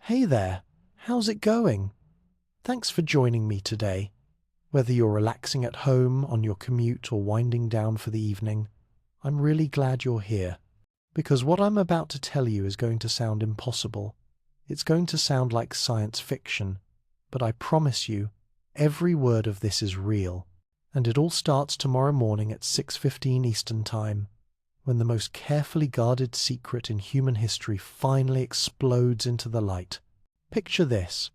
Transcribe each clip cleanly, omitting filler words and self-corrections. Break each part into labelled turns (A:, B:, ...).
A: Hey there, how's it going? Thanks for joining me today. Whether you're relaxing at home, on your commute, or winding down for the evening, I'm really glad you're here. Because what I'm about to tell you is going to sound impossible. It's going to sound like science fiction. But I promise you, every word of this is real. And it all starts tomorrow morning at 6:15 Eastern Time, when the most carefully guarded secret in human history finally explodes into the light. Picture this.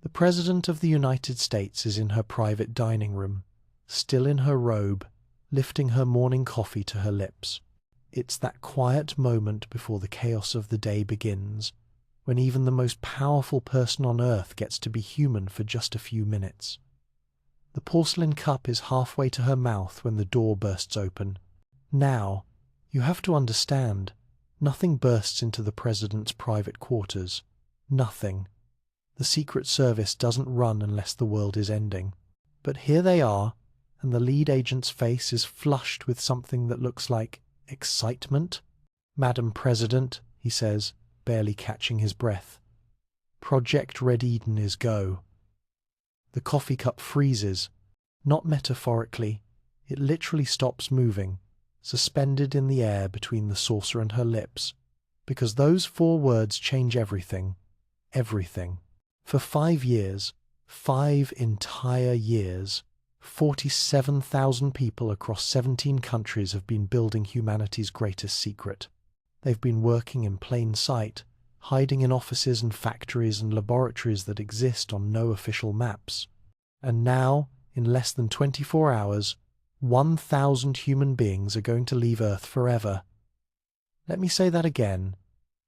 A: The President of the United States is in her private dining room, still in her robe, lifting her morning coffee to her lips. It's that quiet moment before the chaos of the day begins, when even the most powerful person on earth gets to be human for just a few minutes. The porcelain cup is halfway to her mouth when the door bursts open. Now, you have to understand, nothing bursts into the President's private quarters. Nothing. The Secret Service doesn't run unless the world is ending. But here they are, and the lead agent's face is flushed with something that looks like excitement. "Madam President," he says, barely catching his breath. "Project Red Eden is go." The coffee cup freezes, not metaphorically. It literally stops moving, suspended in the air between the saucer and her lips, because those 4 words change everything. Everything. For 5 years, 5 entire years, 47,000 people across 17 countries have been building humanity's greatest secret. They've been working in plain sight, hiding in offices and factories and laboratories that exist on no official maps. And now, in less than 24 hours, 1,000 human beings are going to leave Earth forever. Let me say that again,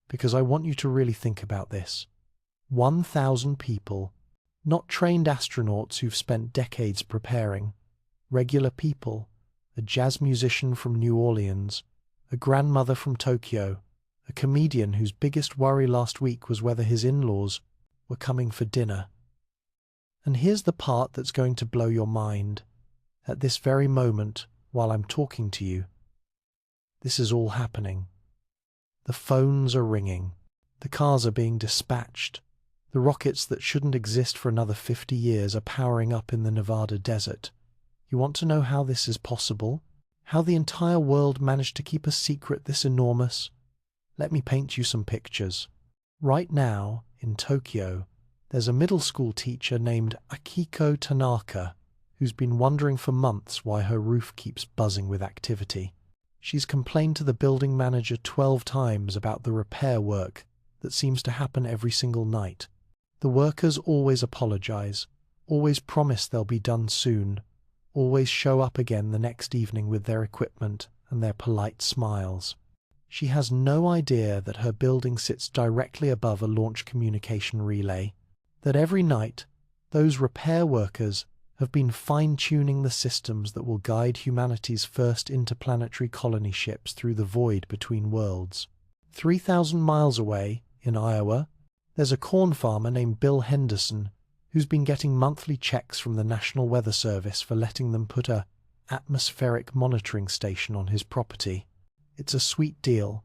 A: because I want you to really think about this. 1,000 people, not trained astronauts who've spent decades preparing, regular people, a jazz musician from New Orleans, a grandmother from Tokyo, a comedian whose biggest worry last week was whether his in-laws were coming for dinner. And here's the part that's going to blow your mind. At this very moment, while I'm talking to you, this is all happening. The phones are ringing. The cars are being dispatched. The rockets that shouldn't exist for another 50 years are powering up in the Nevada desert. You want to know how this is possible? How the entire world managed to keep a secret this enormous? Let me paint you some pictures. Right now, in Tokyo, there's a middle school teacher named Akiko Tanaka who's been wondering for months why her roof keeps buzzing with activity. She's complained to the building manager 12 times about the repair work that seems to happen every single night. The workers always apologize, always promise they'll be done soon, always show up again the next evening with their equipment and their polite smiles. She has no idea that her building sits directly above a launch communication relay, that every night those repair workers have been fine-tuning the systems that will guide humanity's first interplanetary colony ships through the void between worlds. 3,000 miles away, in Iowa, there's a corn farmer named Bill Henderson who's been getting monthly checks from the National Weather Service for letting them put a atmospheric monitoring station on his property. It's a sweet deal,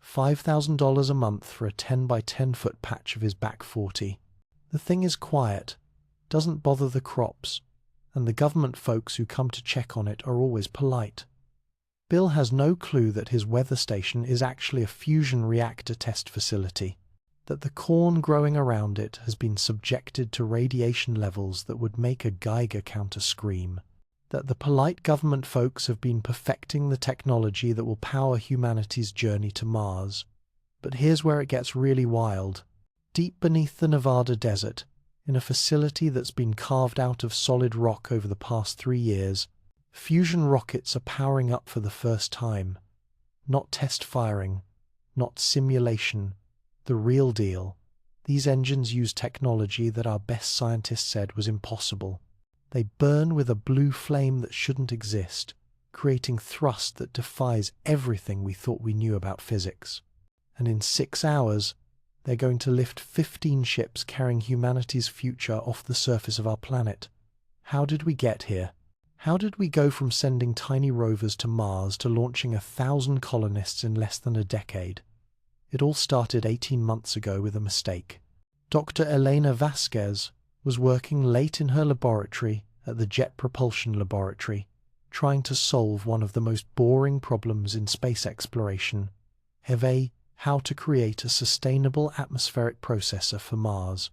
A: $5,000 a month for a 10 by 10 foot patch of his back 40. The thing is quiet, doesn't bother the crops, and the government folks who come to check on it are always polite. Bill has no clue that his weather station is actually a fusion reactor test facility, that the corn growing around it has been subjected to radiation levels that would make a Geiger counter scream, that the polite government folks have been perfecting the technology that will power humanity's journey to Mars. But here's where it gets really wild. Deep beneath the Nevada desert, in a facility that's been carved out of solid rock over the past 3 years, fusion rockets are powering up for the first time. Not test firing, not simulation, the real deal. These engines use technology that our best scientists said was impossible. They burn with a blue flame that shouldn't exist, creating thrust that defies everything we thought we knew about physics. And in 6 hours, they're going to lift 15 ships carrying humanity's future off the surface of our planet. How did we get here? How did we go from sending tiny rovers to Mars to launching 1,000 colonists in less than a decade? It all started 18 months ago with a mistake. Dr. Elena Vasquez was working late in her laboratory at the Jet Propulsion Laboratory, trying to solve one of the most boring problems in space exploration, how to create a sustainable atmospheric processor for Mars.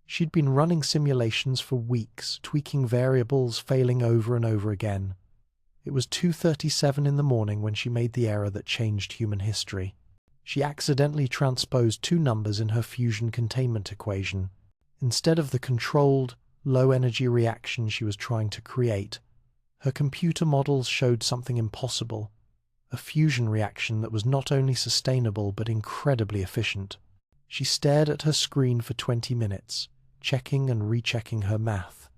A: She'd been running simulations for weeks, tweaking variables, failing over and over again. It was 2:37 in the morning when she made the error that changed human history. She accidentally transposed two numbers in her fusion containment equation. Instead of the controlled, low-energy reaction she was trying to create, her computer models showed something impossible, a fusion reaction that was not only sustainable but incredibly efficient. She stared at her screen for 20 minutes, checking and rechecking her math,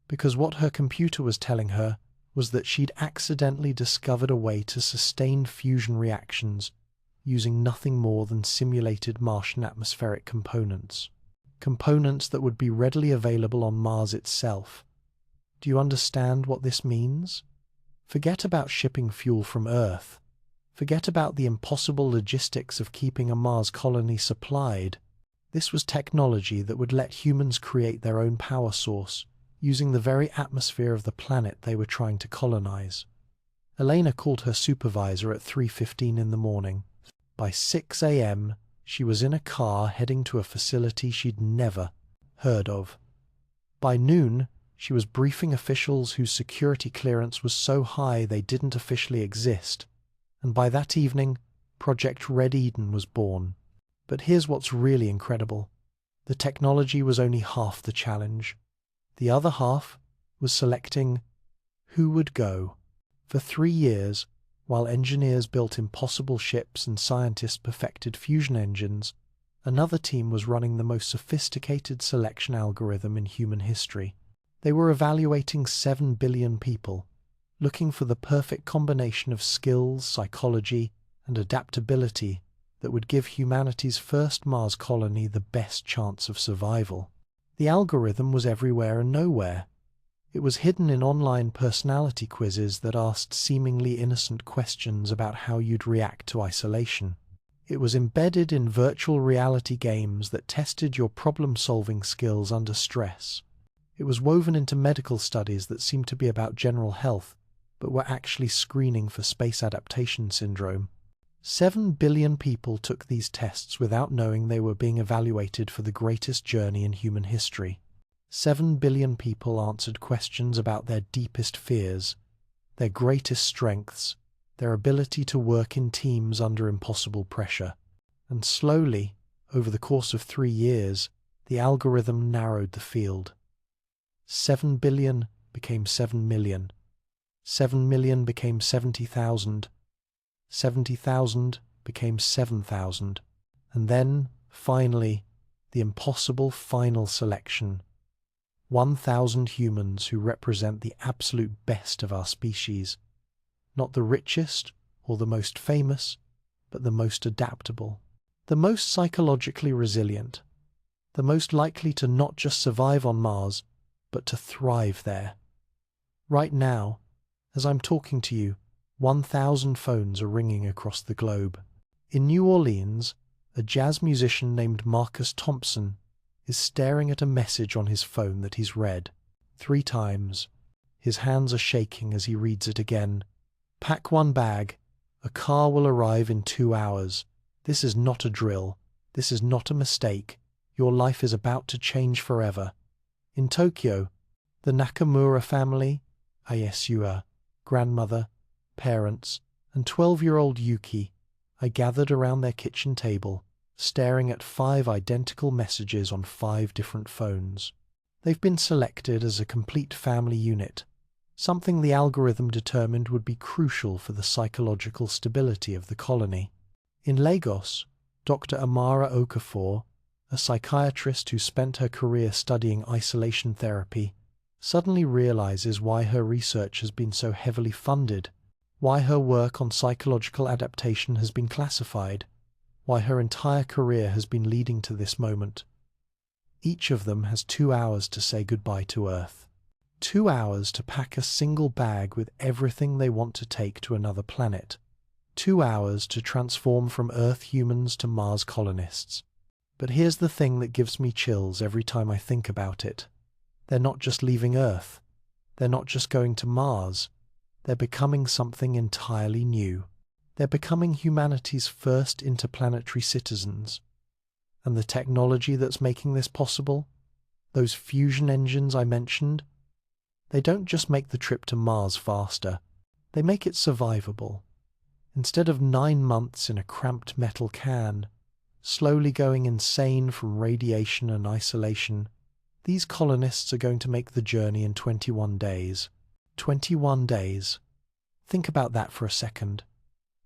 A: because what her computer was telling her was that she'd accidentally discovered a way to sustain fusion reactions using nothing more than simulated Martian atmospheric components. Components that would be readily available on Mars itself. Do you understand what this means? Forget about shipping fuel from Earth. Forget about the impossible logistics of keeping a Mars colony supplied. This was technology that would let humans create their own power source, using the very atmosphere of the planet they were trying to colonize. Elena called her supervisor at 3:15 in the morning. By 6 a.m., she was in a car heading to a facility she'd never heard of. By noon, she was briefing officials whose security clearance was so high they didn't officially exist. And by that evening, Project Red Eden was born. But here's what's really incredible. The technology was only half the challenge. The other half was selecting who would go. For 3 years, while engineers built impossible ships and scientists perfected fusion engines, another team was running the most sophisticated selection algorithm in human history. They were evaluating 7 billion people, looking for the perfect combination of skills, psychology, and adaptability that would give humanity's first Mars colony the best chance of survival. The algorithm was everywhere and nowhere. It was hidden in online personality quizzes that asked seemingly innocent questions about how you'd react to isolation. It was embedded in virtual reality games that tested your problem-solving skills under stress. It was woven into medical studies that seemed to be about general health, but were actually screening for space adaptation syndrome. 7 billion people took these tests without knowing they were being evaluated for the greatest journey in human history. 7 billion people answered questions about their deepest fears, their greatest strengths, their ability to work in teams under impossible pressure. And slowly, over the course of 3 years, the algorithm narrowed the field. 7 billion became 7 million. 7 million became 70,000. 70,000 became 7,000. And then, finally, the impossible final selection. 1,000 humans who represent the absolute best of our species. Not the richest or the most famous, but the most adaptable. The most psychologically resilient. The most likely to not just survive on Mars, but to thrive there. Right now, as I'm talking to you, 1,000 phones are ringing across the globe. In New Orleans, a jazz musician named Marcus Thompson is staring at a message on his phone that he's read 3 times. His hands are shaking as he reads it again. Pack 1 bag. A car will arrive in 2 hours. This is not a drill. This is not a mistake. Your life is about to change forever. In Tokyo, the Nakamura family, Ayesua, grandmother, parents, and 12-year-old Yuki, are gathered around their kitchen table, staring at 5 identical messages on 5 different phones. They've been selected as a complete family unit, something the algorithm determined would be crucial for the psychological stability of the colony. In Lagos, Dr. Amara Okafor, a psychiatrist who spent her career studying isolation therapy, suddenly realizes why her research has been so heavily funded, why her work on psychological adaptation has been classified, why her entire career has been leading to this moment. Each of them has 2 hours to say goodbye to Earth. 2 hours to pack a single bag with everything they want to take to another planet. 2 hours to transform from Earth humans to Mars colonists. But here's the thing that gives me chills every time I think about it. They're not just leaving Earth. They're not just going to Mars. They're becoming something entirely new. They're becoming humanity's first interplanetary citizens. And the technology that's making this possible, those fusion engines I mentioned, they don't just make the trip to Mars faster. They make it survivable. Instead of 9 months in a cramped metal can, slowly going insane from radiation and isolation, these colonists are going to make the journey in 21 days. 21 days. Think about that for a second.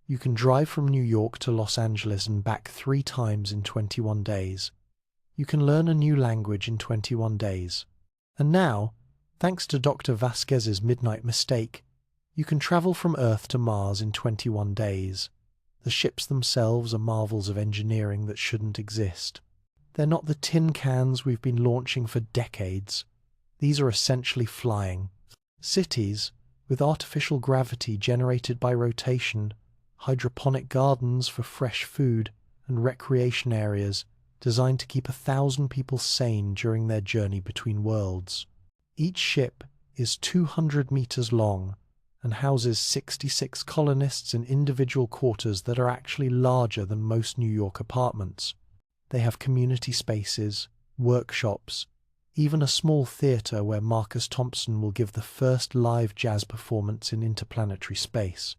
A: You can drive from New York to Los Angeles and back 3 times in 21 days. You can learn a new language in 21 days. And now, thanks to Dr. Vasquez's midnight mistake, you can travel from Earth to Mars in 21 days. The ships themselves are marvels of engineering that shouldn't exist. They're not the tin cans we've been launching for decades. These are essentially flying. Cities, with artificial gravity generated by rotation, hydroponic gardens for fresh food, and recreation areas designed to keep 1,000 people sane during their journey between worlds. Each ship is 200 meters long and houses 66 colonists in individual quarters that are actually larger than most New York apartments. They have community spaces, workshops, even a small theater where Marcus Thompson will give the first live jazz performance in interplanetary space.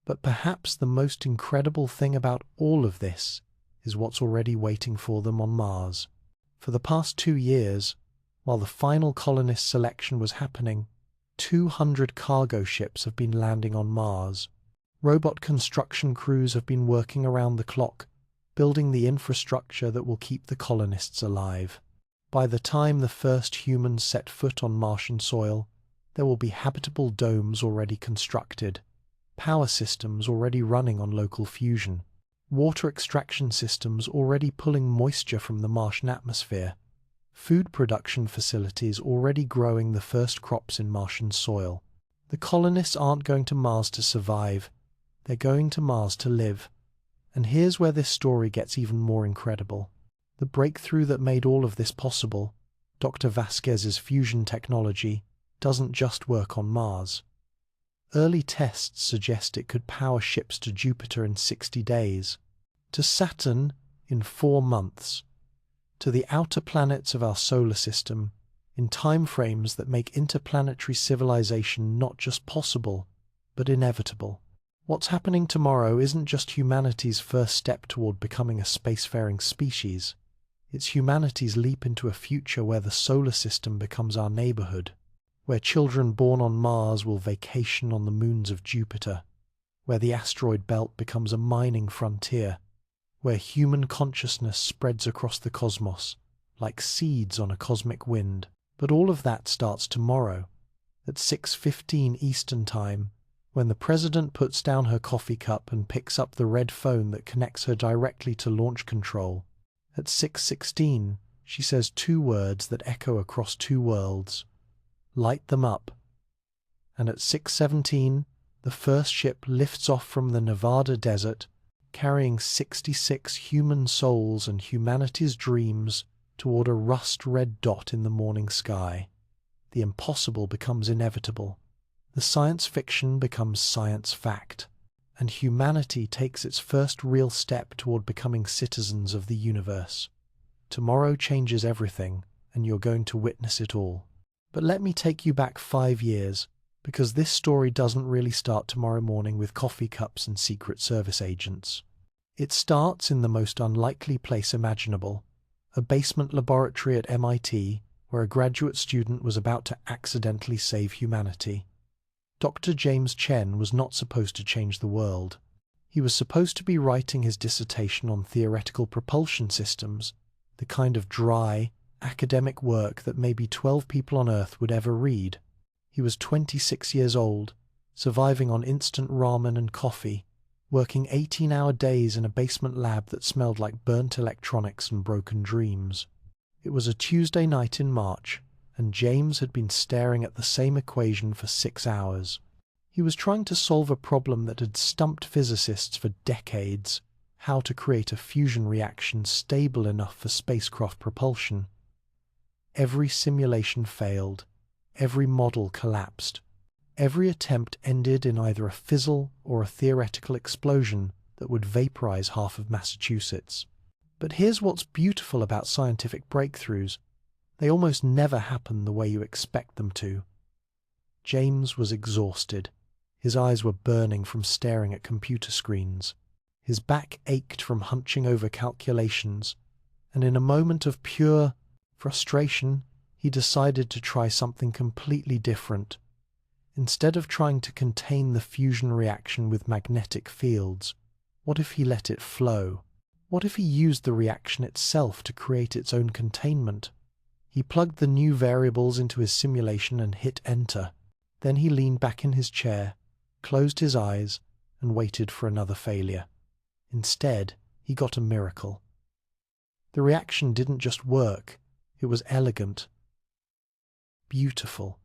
A: But perhaps the most incredible thing about all of this is what's already waiting for them on Mars. For the past 2 years, while the final colonist selection was happening, 200 cargo ships have been landing on Mars. Robot construction crews have been working around the clock, building the infrastructure that will keep the colonists alive. By the time the first humans set foot on Martian soil, there will be habitable domes already constructed, power systems already running on local fusion, water extraction systems already pulling moisture from the Martian atmosphere, food production facilities already growing the first crops in Martian soil. The colonists aren't going to Mars to survive, they're going to Mars to live. And here's where this story gets even more incredible. The breakthrough that made all of this possible, Dr. Vasquez's fusion technology, doesn't just work on Mars. Early tests suggest it could power ships to Jupiter in 60 days, to Saturn in 4 months, to the outer planets of our solar system in timeframes that make interplanetary civilization not just possible, but inevitable. What's happening tomorrow isn't just humanity's first step toward becoming a spacefaring species. It's humanity's leap into a future where the solar system becomes our neighborhood, where children born on Mars will vacation on the moons of Jupiter, where the asteroid belt becomes a mining frontier, where human consciousness spreads across the cosmos like seeds on a cosmic wind. But all of that starts tomorrow, at 6:15 Eastern Time, when the President puts down her coffee cup and picks up the red phone that connects her directly to launch control. At 6:16, she says 2 words that echo across 2 worlds. Light them up. And at 6:17, the first ship lifts off from the Nevada desert, carrying 66 human souls and humanity's dreams toward a rust-red dot in the morning sky. The impossible becomes inevitable. The science fiction becomes science fact, and humanity takes its first real step toward becoming citizens of the universe. Tomorrow changes everything, and you're going to witness it all. But let me take you back 5 years, because this story doesn't really start tomorrow morning with coffee cups and Secret Service agents. It starts in the most unlikely place imaginable, a basement laboratory at MIT where a graduate student was about to accidentally save humanity. Dr. James Chen was not supposed to change the world. He was supposed to be writing his dissertation on theoretical propulsion systems, the kind of dry, academic work that maybe 12 people on Earth would ever read. He was 26 years old, surviving on instant ramen and coffee, working 18-hour days in a basement lab that smelled like burnt electronics and broken dreams. It was a Tuesday night in March, and James had been staring at the same equation for 6 hours. He was trying to solve a problem that had stumped physicists for decades, how to create a fusion reaction stable enough for spacecraft propulsion. Every simulation failed. Every model collapsed. Every attempt ended in either a fizzle or a theoretical explosion that would vaporize half of Massachusetts. But here's what's beautiful about scientific breakthroughs. They almost never happen the way you expect them to. James was exhausted. His eyes were burning from staring at computer screens. His back ached from hunching over calculations, and in a moment of pure frustration, he decided to try something completely different. Instead of trying to contain the fusion reaction with magnetic fields, what if he let it flow? What if he used the reaction itself to create its own containment? He plugged the new variables into his simulation and hit enter. Then he leaned back in his chair, closed his eyes, and waited for another failure. Instead, he got a miracle. The reaction didn't just work, it was elegant, beautiful.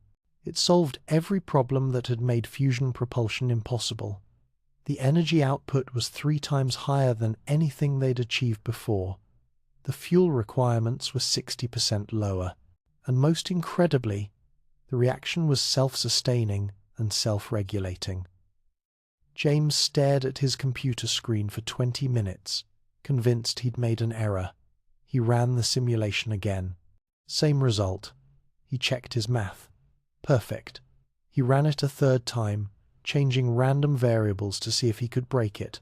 A: It solved every problem that had made fusion propulsion impossible. The energy output was 3 times higher than anything they'd achieved before. The fuel requirements were 60% lower. And most incredibly, the reaction was self-sustaining and self-regulating. James stared at his computer screen for 20 minutes, convinced he'd made an error. He ran the simulation again. Same result. He checked his math. Perfect. He ran it a third time, changing random variables to see if he could break it.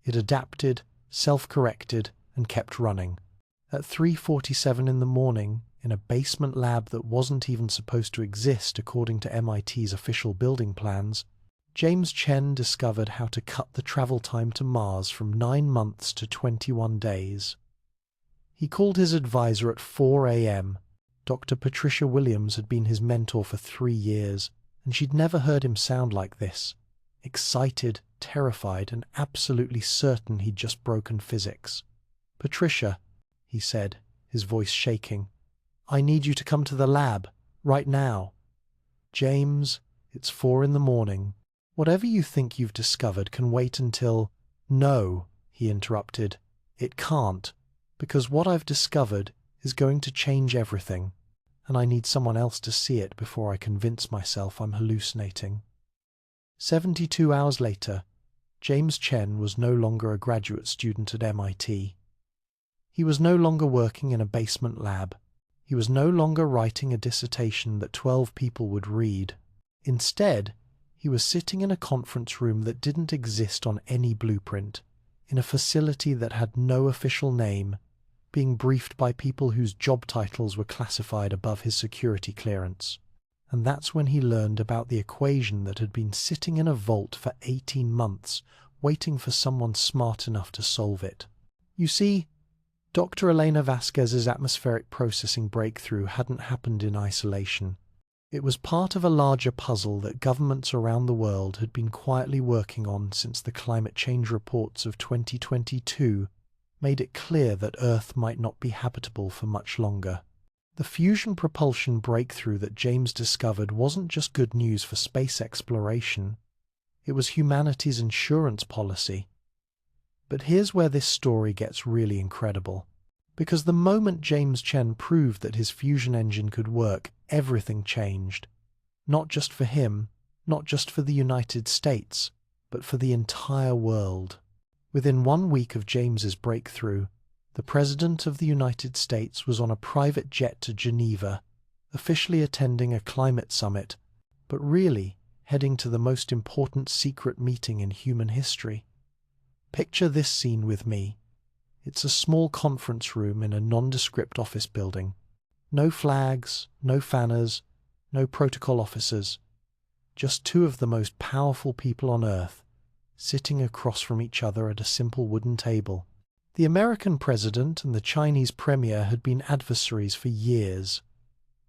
A: It adapted, self-corrected, and kept running. At 3:47 in the morning, in a basement lab that wasn't even supposed to exist according to MIT's official building plans, James Chen discovered how to cut the travel time to Mars from 9 months to 21 days. He called his advisor at 4 a.m. Dr. Patricia Williams had been his mentor for 3 years, and she'd never heard him sound like this. Excited, terrified, and absolutely certain he'd just broken physics. "Patricia," he said, his voice shaking, "I need you to come to the lab, right now." "James, it's 4 in the morning. Whatever you think you've discovered can wait until—" "No," he interrupted. "It can't, because what I've discovered is going to change everything, and I need someone else to see it before I convince myself I'm hallucinating." 72 hours later, James Chen was no longer a graduate student at MIT. He was no longer working in a basement lab. He was no longer writing a dissertation that 12 people would read. Instead, he was sitting in a conference room that didn't exist on any blueprint, in a facility that had no official name, being briefed by people whose job titles were classified above his security clearance. And that's when he learned about the equation that had been sitting in a vault for 18 months, waiting for someone smart enough to solve it. You see, Dr. Elena Vasquez's atmospheric processing breakthrough hadn't happened in isolation. It was part of a larger puzzle that governments around the world had been quietly working on since the climate change reports of 2022 made it clear that Earth might not be habitable for much longer. The fusion propulsion breakthrough that James discovered wasn't just good news for space exploration, it was humanity's insurance policy. But here's where this story gets really incredible. Because the moment James Chen proved that his fusion engine could work, everything changed. Not just for him, not just for the United States, but for the entire world. Within 1 week of James's breakthrough, the President of the United States was on a private jet to Geneva, officially attending a climate summit, but really heading to the most important secret meeting in human history. Picture this scene with me. It's a small conference room in a nondescript office building. No flags, no fanners, no protocol officers. Just 2 of the most powerful people on Earth, sitting across from each other at a simple wooden table. The American president and the Chinese premier had been adversaries for years.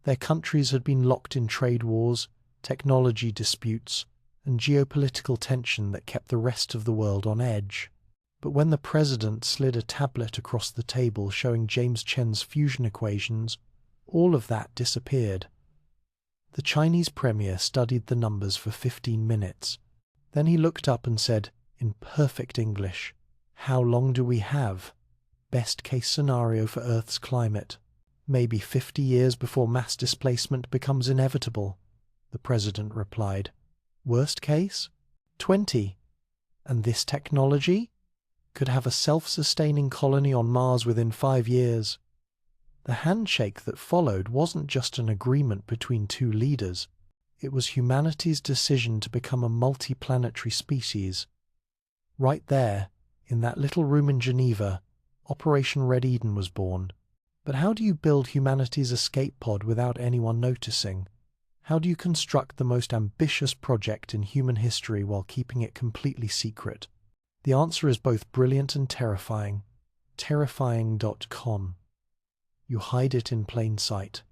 A: Their countries had been locked in trade wars, technology disputes, and geopolitical tension that kept the rest of the world on edge. But when the president slid a tablet across the table showing James Chen's fusion equations, all of that disappeared. The Chinese premier studied the numbers for 15 minutes. Then he looked up and said, in perfect English, How long do we have? Best case scenario for Earth's climate. Maybe 50 years before mass displacement becomes inevitable, the president replied. Worst case? 20. And this technology could have a self-sustaining colony on Mars within 5 years. The handshake that followed wasn't just an agreement between two leaders. It was humanity's decision to become a multi-planetary species. Right there, in that little room in Geneva, Operation Red Eden was born. But how do you build humanity's escape pod without anyone noticing? How do you construct the most ambitious project in human history while keeping it completely secret? The answer is both brilliant and terrifying. Terrifying.com. You hide it in plain sight.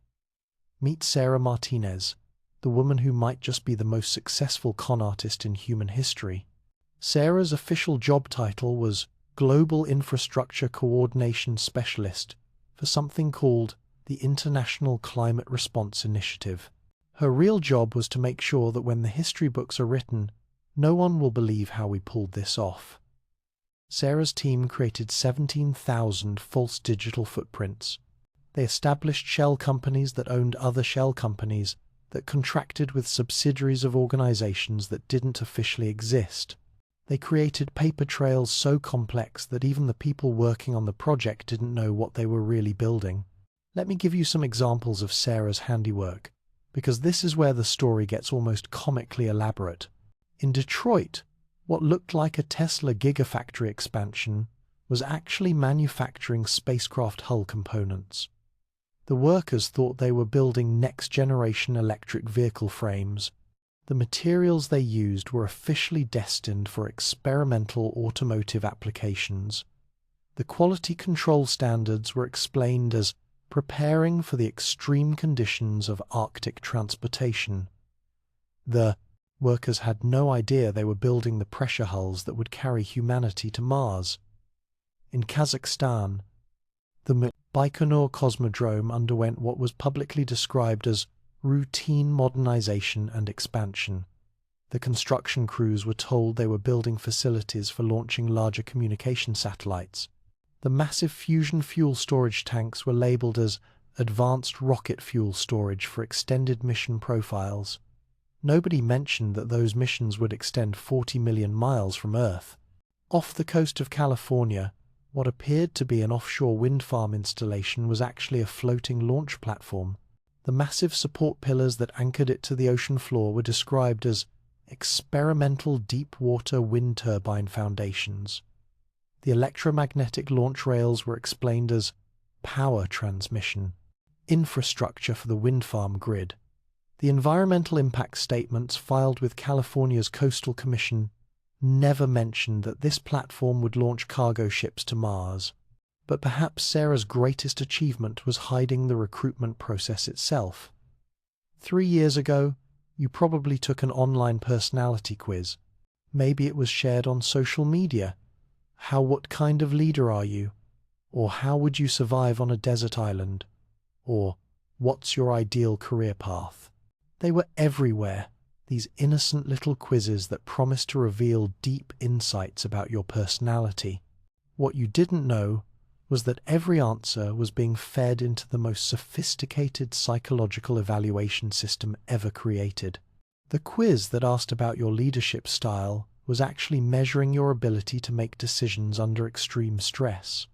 A: Meet Sarah Martinez, the woman who might just be the most successful con artist in human history. Sarah's official job title was Global Infrastructure Coordination Specialist for something called the International Climate Response Initiative. Her real job was to make sure that when the history books are written, no one will believe how we pulled this off. Sarah's team created 17,000 false digital footprints. They established shell companies that owned other shell companies that contracted with subsidiaries of organizations that didn't officially exist. They created paper trails so complex that even the people working on the project didn't know what they were really building. Let me give you some examples of Sarah's handiwork, because this is where the story gets almost comically elaborate. In Detroit, what looked like a Tesla gigafactory expansion was actually manufacturing spacecraft hull components. The workers thought they were building next-generation electric vehicle frames. The materials they used were officially destined for experimental automotive applications. The quality control standards were explained as preparing for the extreme conditions of Arctic transportation. The workers had no idea they were building the pressure hulls that would carry humanity to Mars. In Kazakhstan, the Baikonur Cosmodrome underwent what was publicly described as routine modernization and expansion. The construction crews were told they were building facilities for launching larger communication satellites. The massive fusion fuel storage tanks were labeled as advanced rocket fuel storage for extended mission profiles. Nobody mentioned that those missions would extend 40 million miles from Earth. Off the coast of California, what appeared to be an offshore wind farm installation was actually a floating launch platform. The massive support pillars that anchored it to the ocean floor were described as experimental deep-water wind turbine foundations. The electromagnetic launch rails were explained as power transmission, infrastructure for the wind farm grid. The environmental impact statements filed with California's Coastal Commission never mentioned that this platform would launch cargo ships to Mars. But perhaps Sarah's greatest achievement was hiding the recruitment process itself. 3 years ago, you probably took an online personality quiz. Maybe it was shared on social media. What kind of leader are you? Or how would you survive on a desert island? Or what's your ideal career path? They were everywhere, these innocent little quizzes that promised to reveal deep insights about your personality. What you didn't know was that every answer was being fed into the most sophisticated psychological evaluation system ever created. The quiz that asked about your leadership style was actually measuring your ability to make decisions under extreme stress.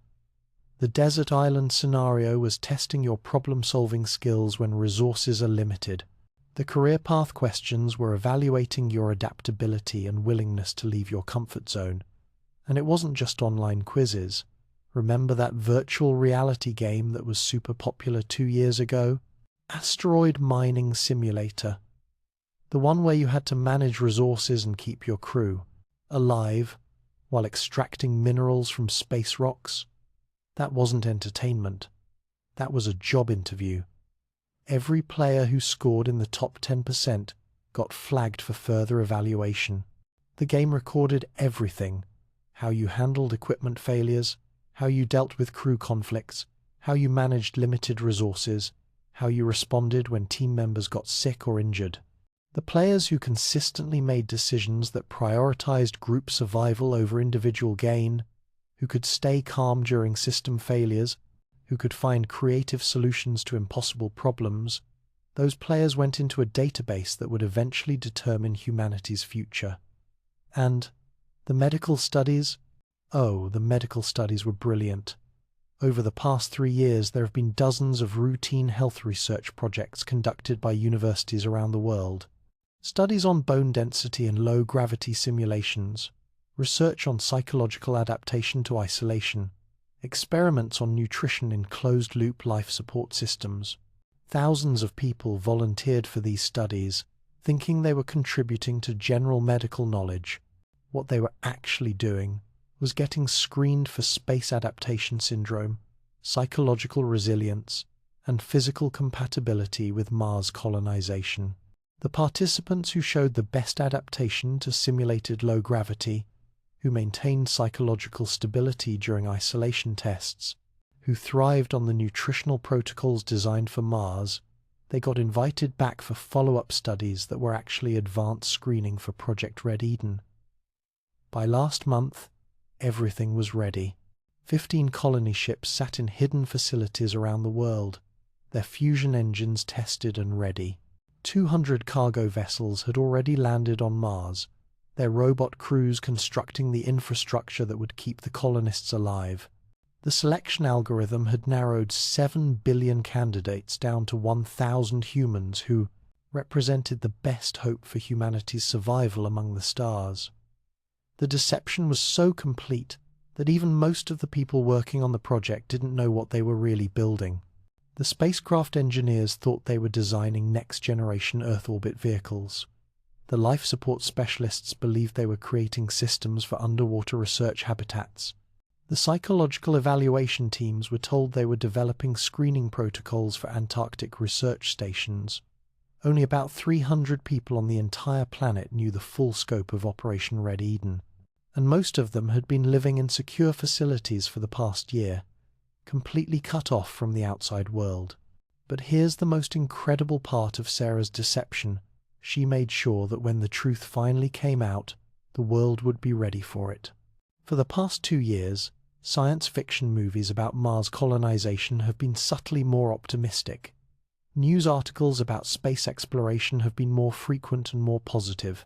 A: The desert island scenario was testing your problem-solving skills when resources are limited. The career path questions were evaluating your adaptability and willingness to leave your comfort zone. And it wasn't just online quizzes. Remember that virtual reality game that was super popular 2 years ago? Asteroid Mining Simulator. The one where you had to manage resources and keep your crew alive while extracting minerals from space rocks. That wasn't entertainment. That was a job interview. Every player who scored in the top 10% got flagged for further evaluation. The game recorded everything: how you handled equipment failures, how you dealt with crew conflicts, how you managed limited resources, how you responded when team members got sick or injured. The players who consistently made decisions that prioritized group survival over individual gain who could stay calm during system failures, who could find creative solutions to impossible problems, those players went into a database that would eventually determine humanity's future. And the medical studies? Oh, the medical studies were brilliant. Over the past 3 years, there have been dozens of routine health research projects conducted by universities around the world. Studies on bone density and low-gravity simulations, research on psychological adaptation to isolation, experiments on nutrition in closed-loop life support systems. Thousands of people volunteered for these studies, thinking they were contributing to general medical knowledge. What they were actually doing was getting screened for space adaptation syndrome, psychological resilience, and physical compatibility with Mars colonization. The participants who showed the best adaptation to simulated low gravity, who maintained psychological stability during isolation tests, who thrived on the nutritional protocols designed for Mars, they got invited back for follow-up studies that were actually advanced screening for Project Red Eden. By last month, everything was ready. 15 colony ships sat in hidden facilities around the world, their fusion engines tested and ready. 200 cargo vessels had already landed on Mars, their robot crews constructing the infrastructure that would keep the colonists alive. The selection algorithm had narrowed 7 billion candidates down to 1,000 humans who represented the best hope for humanity's survival among the stars. The deception was so complete that even most of the people working on the project didn't know what they were really building. The spacecraft engineers thought they were designing next-generation Earth orbit vehicles. The life support specialists believed they were creating systems for underwater research habitats. The psychological evaluation teams were told they were developing screening protocols for Antarctic research stations. Only about 300 people on the entire planet knew the full scope of Operation Red Eden, and most of them had been living in secure facilities for the past year, completely cut off from the outside world. But here's the most incredible part of Sarah's deception. She made sure that when the truth finally came out, the world would be ready for it. For the past 2 years, science fiction movies about Mars colonization have been subtly more optimistic. News articles about space exploration have been more frequent and more positive.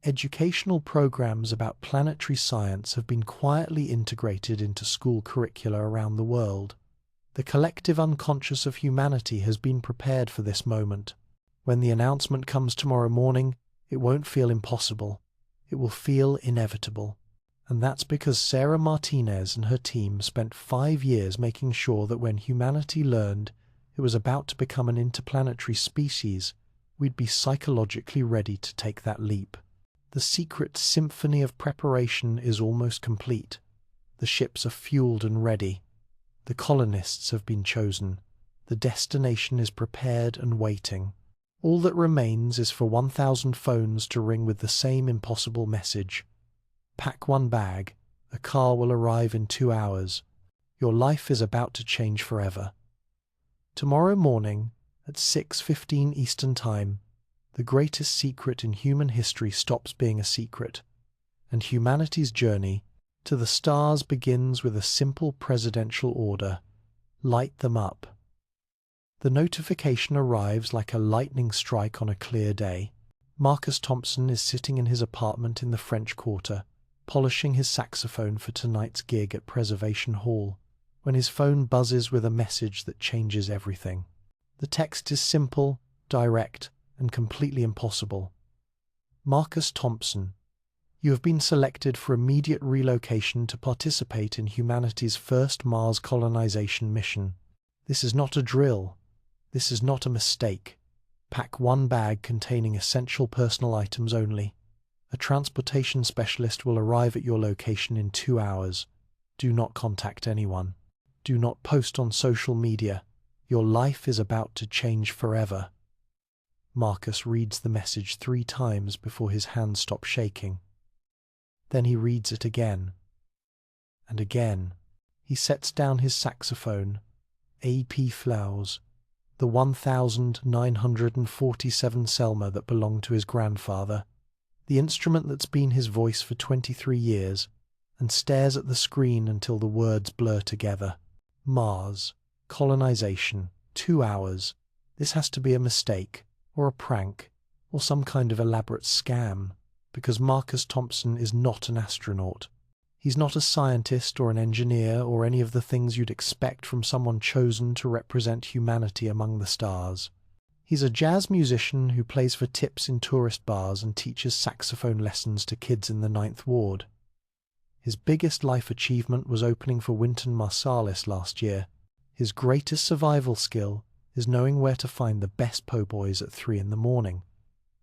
A: Educational programs about planetary science have been quietly integrated into school curricula around the world. The collective unconscious of humanity has been prepared for this moment. When the announcement comes tomorrow morning, it won't feel impossible. It will feel inevitable. And that's because Sarah Martinez and her team spent 5 years making sure that when humanity learned it was about to become an interplanetary species, we'd be psychologically ready to take that leap. The secret symphony of preparation is almost complete. The ships are fueled and ready. The colonists have been chosen. The destination is prepared and waiting. All that remains is for 1,000 phones to ring with the same impossible message. Pack one bag. A car will arrive in 2 hours. Your life is about to change forever. Tomorrow morning, at 6:15 Eastern Time, the greatest secret in human history stops being a secret, and humanity's journey to the stars begins with a simple presidential order: light them up. The notification arrives like a lightning strike on a clear day. Marcus Thompson is sitting in his apartment in the French Quarter, polishing his saxophone for tonight's gig at Preservation Hall, when his phone buzzes with a message that changes everything. The text is simple, direct, and completely impossible. Marcus Thompson, you have been selected for immediate relocation to participate in humanity's first Mars colonization mission. This is not a drill. This is not a mistake. Pack one bag containing essential personal items only. A transportation specialist will arrive at your location in 2 hours. Do not contact anyone. Do not post on social media. Your life is about to change forever. Marcus reads the message 3 times before his hands stop shaking. Then he reads it again. And again. He sets down his saxophone. A.P. Flowers, the 1947 Selma that belonged to his grandfather, the instrument that's been his voice for 23 years, and stares at the screen until the words blur together. Mars. Colonization. 2 hours. This has to be a mistake, or a prank, or some kind of elaborate scam, because Marcus Thompson is not an astronaut. He's not a scientist or an engineer or any of the things you'd expect from someone chosen to represent humanity among the stars. He's a jazz musician who plays for tips in tourist bars and teaches saxophone lessons to kids in the Ninth Ward. His biggest life achievement was opening for Wynton Marsalis last year. His greatest survival skill is knowing where to find the best po' boys at 3 in the morning.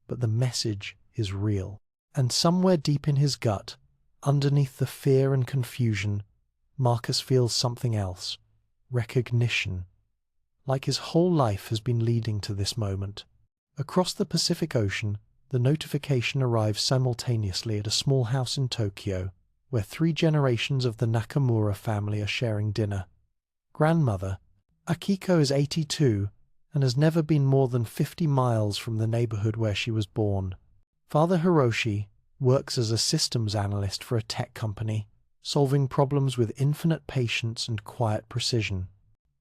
A: But the message is real. And somewhere deep in his gut, underneath the fear and confusion, Marcus feels something else. Recognition. Like his whole life has been leading to this moment. Across the Pacific Ocean, the notification arrives simultaneously at a small house in Tokyo, where 3 generations of the Nakamura family are sharing dinner. Grandmother, Akiko, is 82 and has never been more than 50 miles from the neighborhood where she was born. Father Hiroshi works as a systems analyst for a tech company, solving problems with infinite patience and quiet precision.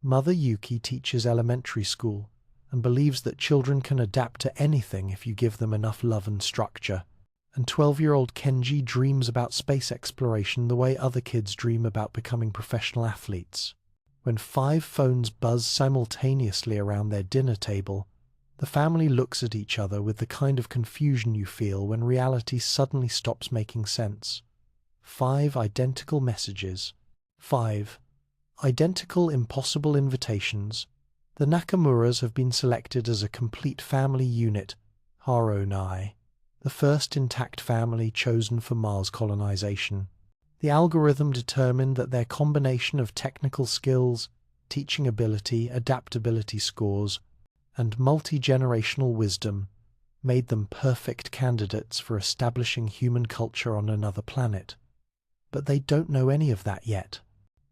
A: Mother Yuki teaches elementary school and believes that children can adapt to anything if you give them enough love and structure. And 12-year-old Kenji dreams about space exploration the way other kids dream about becoming professional athletes. When 5 phones buzz simultaneously around their dinner table, the family looks at each other with the kind of confusion you feel when reality suddenly stops making sense. 5 identical messages. 5 identical impossible invitations. The Nakamuras have been selected as a complete family unit, Haronai, the first intact family chosen for Mars colonization. The algorithm determined that their combination of technical skills, teaching ability, adaptability scores, and multi-generational wisdom made them perfect candidates for establishing human culture on another planet. But they don't know any of that yet.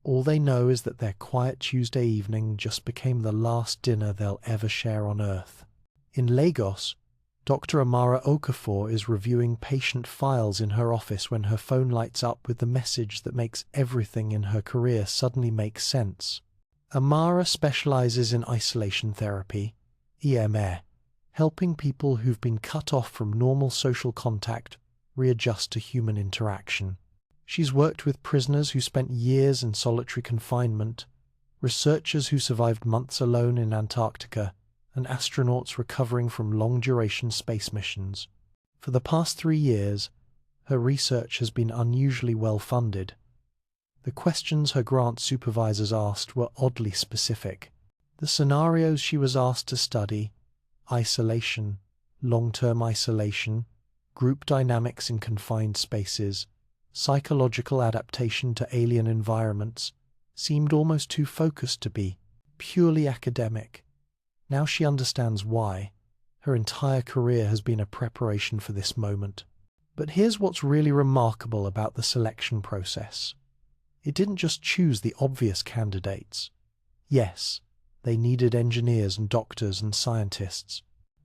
A: All they know is that their quiet Tuesday evening just became the last dinner they'll ever share on Earth. In Lagos, Dr. Amara Okafor is reviewing patient files in her office when her phone lights up with the message that makes everything in her career suddenly make sense. Amara specializes in isolation therapy, EMA, helping people who've been cut off from normal social contact readjust to human interaction. She's worked with prisoners who spent years in solitary confinement, researchers who survived months alone in Antarctica, and astronauts recovering from long-duration space missions. For the past 3 years, her research has been unusually well-funded. The questions her grant supervisors asked were oddly specific. The scenarios she was asked to study, isolation, long-term isolation, group dynamics in confined spaces, psychological adaptation to alien environments, seemed almost too focused to be purely academic. Now she understands why. Her entire career has been a preparation for this moment. But here's what's really remarkable about the selection process. It didn't just choose the obvious candidates. Yes, they needed engineers and doctors and scientists,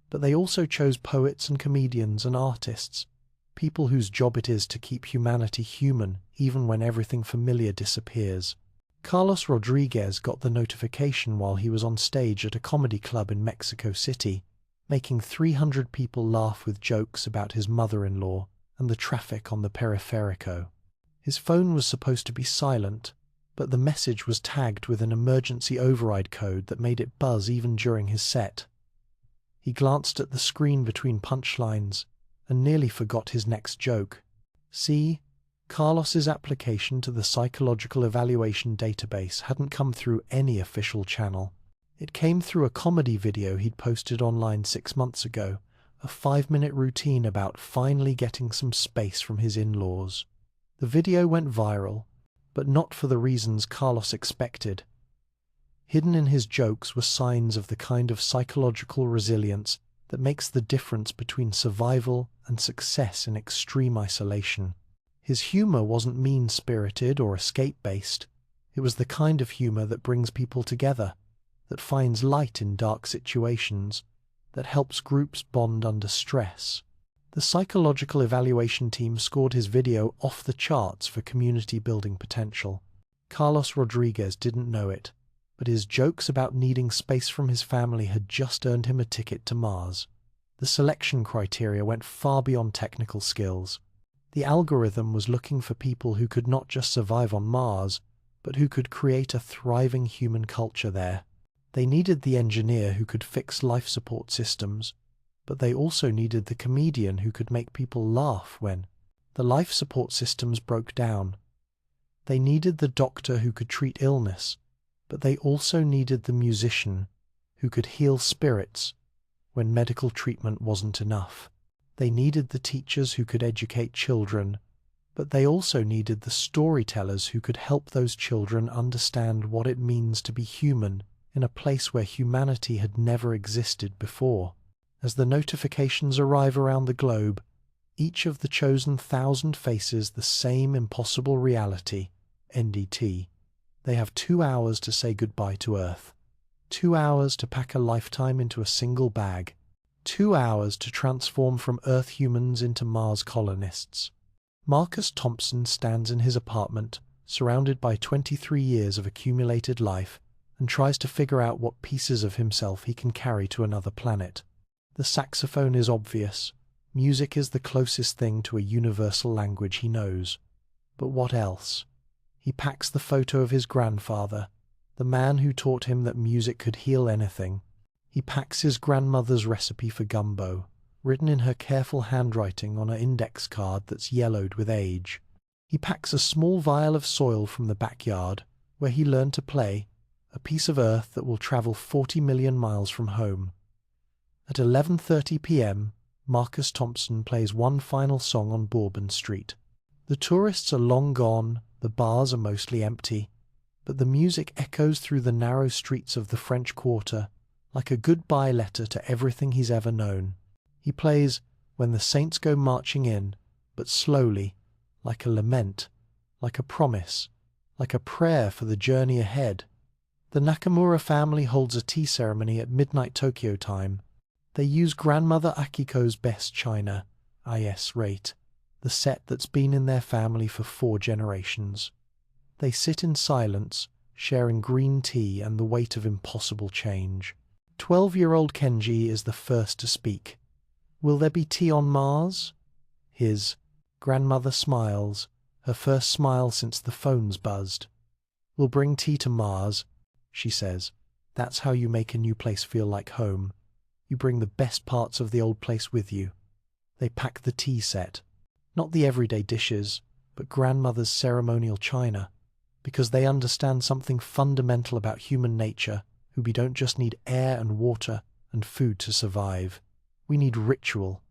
A: but they also chose poets and comedians and artists, people whose job it is to keep humanity human even when everything familiar disappears. Carlos Rodriguez got the notification while he was on stage at a comedy club in Mexico City, making 300 people laugh with jokes about his mother-in-law and the traffic on the Periférico. His phone was supposed to be silent, but the message was tagged with an emergency override code that made it buzz even during his set. He glanced at the screen between punchlines and nearly forgot his next joke. See, Carlos's application to the psychological evaluation database hadn't come through any official channel. It came through a comedy video he'd posted online 6 months ago, a 5-minute routine about finally getting some space from his in-laws. The video went viral, but not for the reasons Carlos expected. Hidden in his jokes were signs of the kind of psychological resilience that makes the difference between survival and success in extreme isolation. His humor wasn't mean-spirited or escape-based. It was the kind of humor that brings people together, that finds light in dark situations, that helps groups bond under stress. The psychological evaluation team scored his video off the charts for community building potential. Carlos Rodriguez didn't know it, but his jokes about needing space from his family had just earned him a ticket to Mars. The selection criteria went far beyond technical skills. The algorithm was looking for people who could not just survive on Mars, but who could create a thriving human culture there. They needed the engineer who could fix life support systems, but they also needed the comedian who could make people laugh when the life support systems broke down. They needed the doctor who could treat illness, but they also needed the musician who could heal spirits when medical treatment wasn't enough. They needed the teachers who could educate children, but they also needed the storytellers who could help those children understand what it means to be human in a place where humanity had never existed before. As the notifications arrive around the globe, each of the chosen 1,000 faces the same impossible reality, NDT. They have 2 hours to say goodbye to Earth, 2 hours to pack a lifetime into a single bag, 2 hours to transform from Earth humans into Mars colonists. Marcus Thompson stands in his apartment, surrounded by 23 years of accumulated life, and tries to figure out what pieces of himself he can carry to another planet. The saxophone is obvious. Music is the closest thing to a universal language he knows. But what else? He packs the photo of his grandfather, the man who taught him that music could heal anything. He packs his grandmother's recipe for gumbo, written in her careful handwriting on an index card that's yellowed with age. He packs a small vial of soil from the backyard, where he learned to play, a piece of earth that will travel 40 million miles from home. At 11:30 p.m., Marcus Thompson plays one final song on Bourbon Street. The tourists are long gone, the bars are mostly empty, but the music echoes through the narrow streets of the French Quarter like a goodbye letter to everything he's ever known. He plays When the Saints Go Marching In, but slowly, like a lament, like a promise, like a prayer for the journey ahead. The Nakamura family holds a tea ceremony at midnight Tokyo time. They use grandmother Akiko's best china, IS rate, the set that's been in their family for 4 generations. They sit in silence, sharing green tea and the weight of impossible change. 12-year-old Kenji is the first to speak. Will there be tea on Mars? His grandmother smiles, her first smile since the phones buzzed. We'll bring tea to Mars, she says. That's how you make a new place feel like home. You bring the best parts of the old place with you. They pack the tea set. Not the everyday dishes, but grandmother's ceremonial china, because they understand something fundamental about human nature, who we don't just need air and water and food to survive. We need ritual.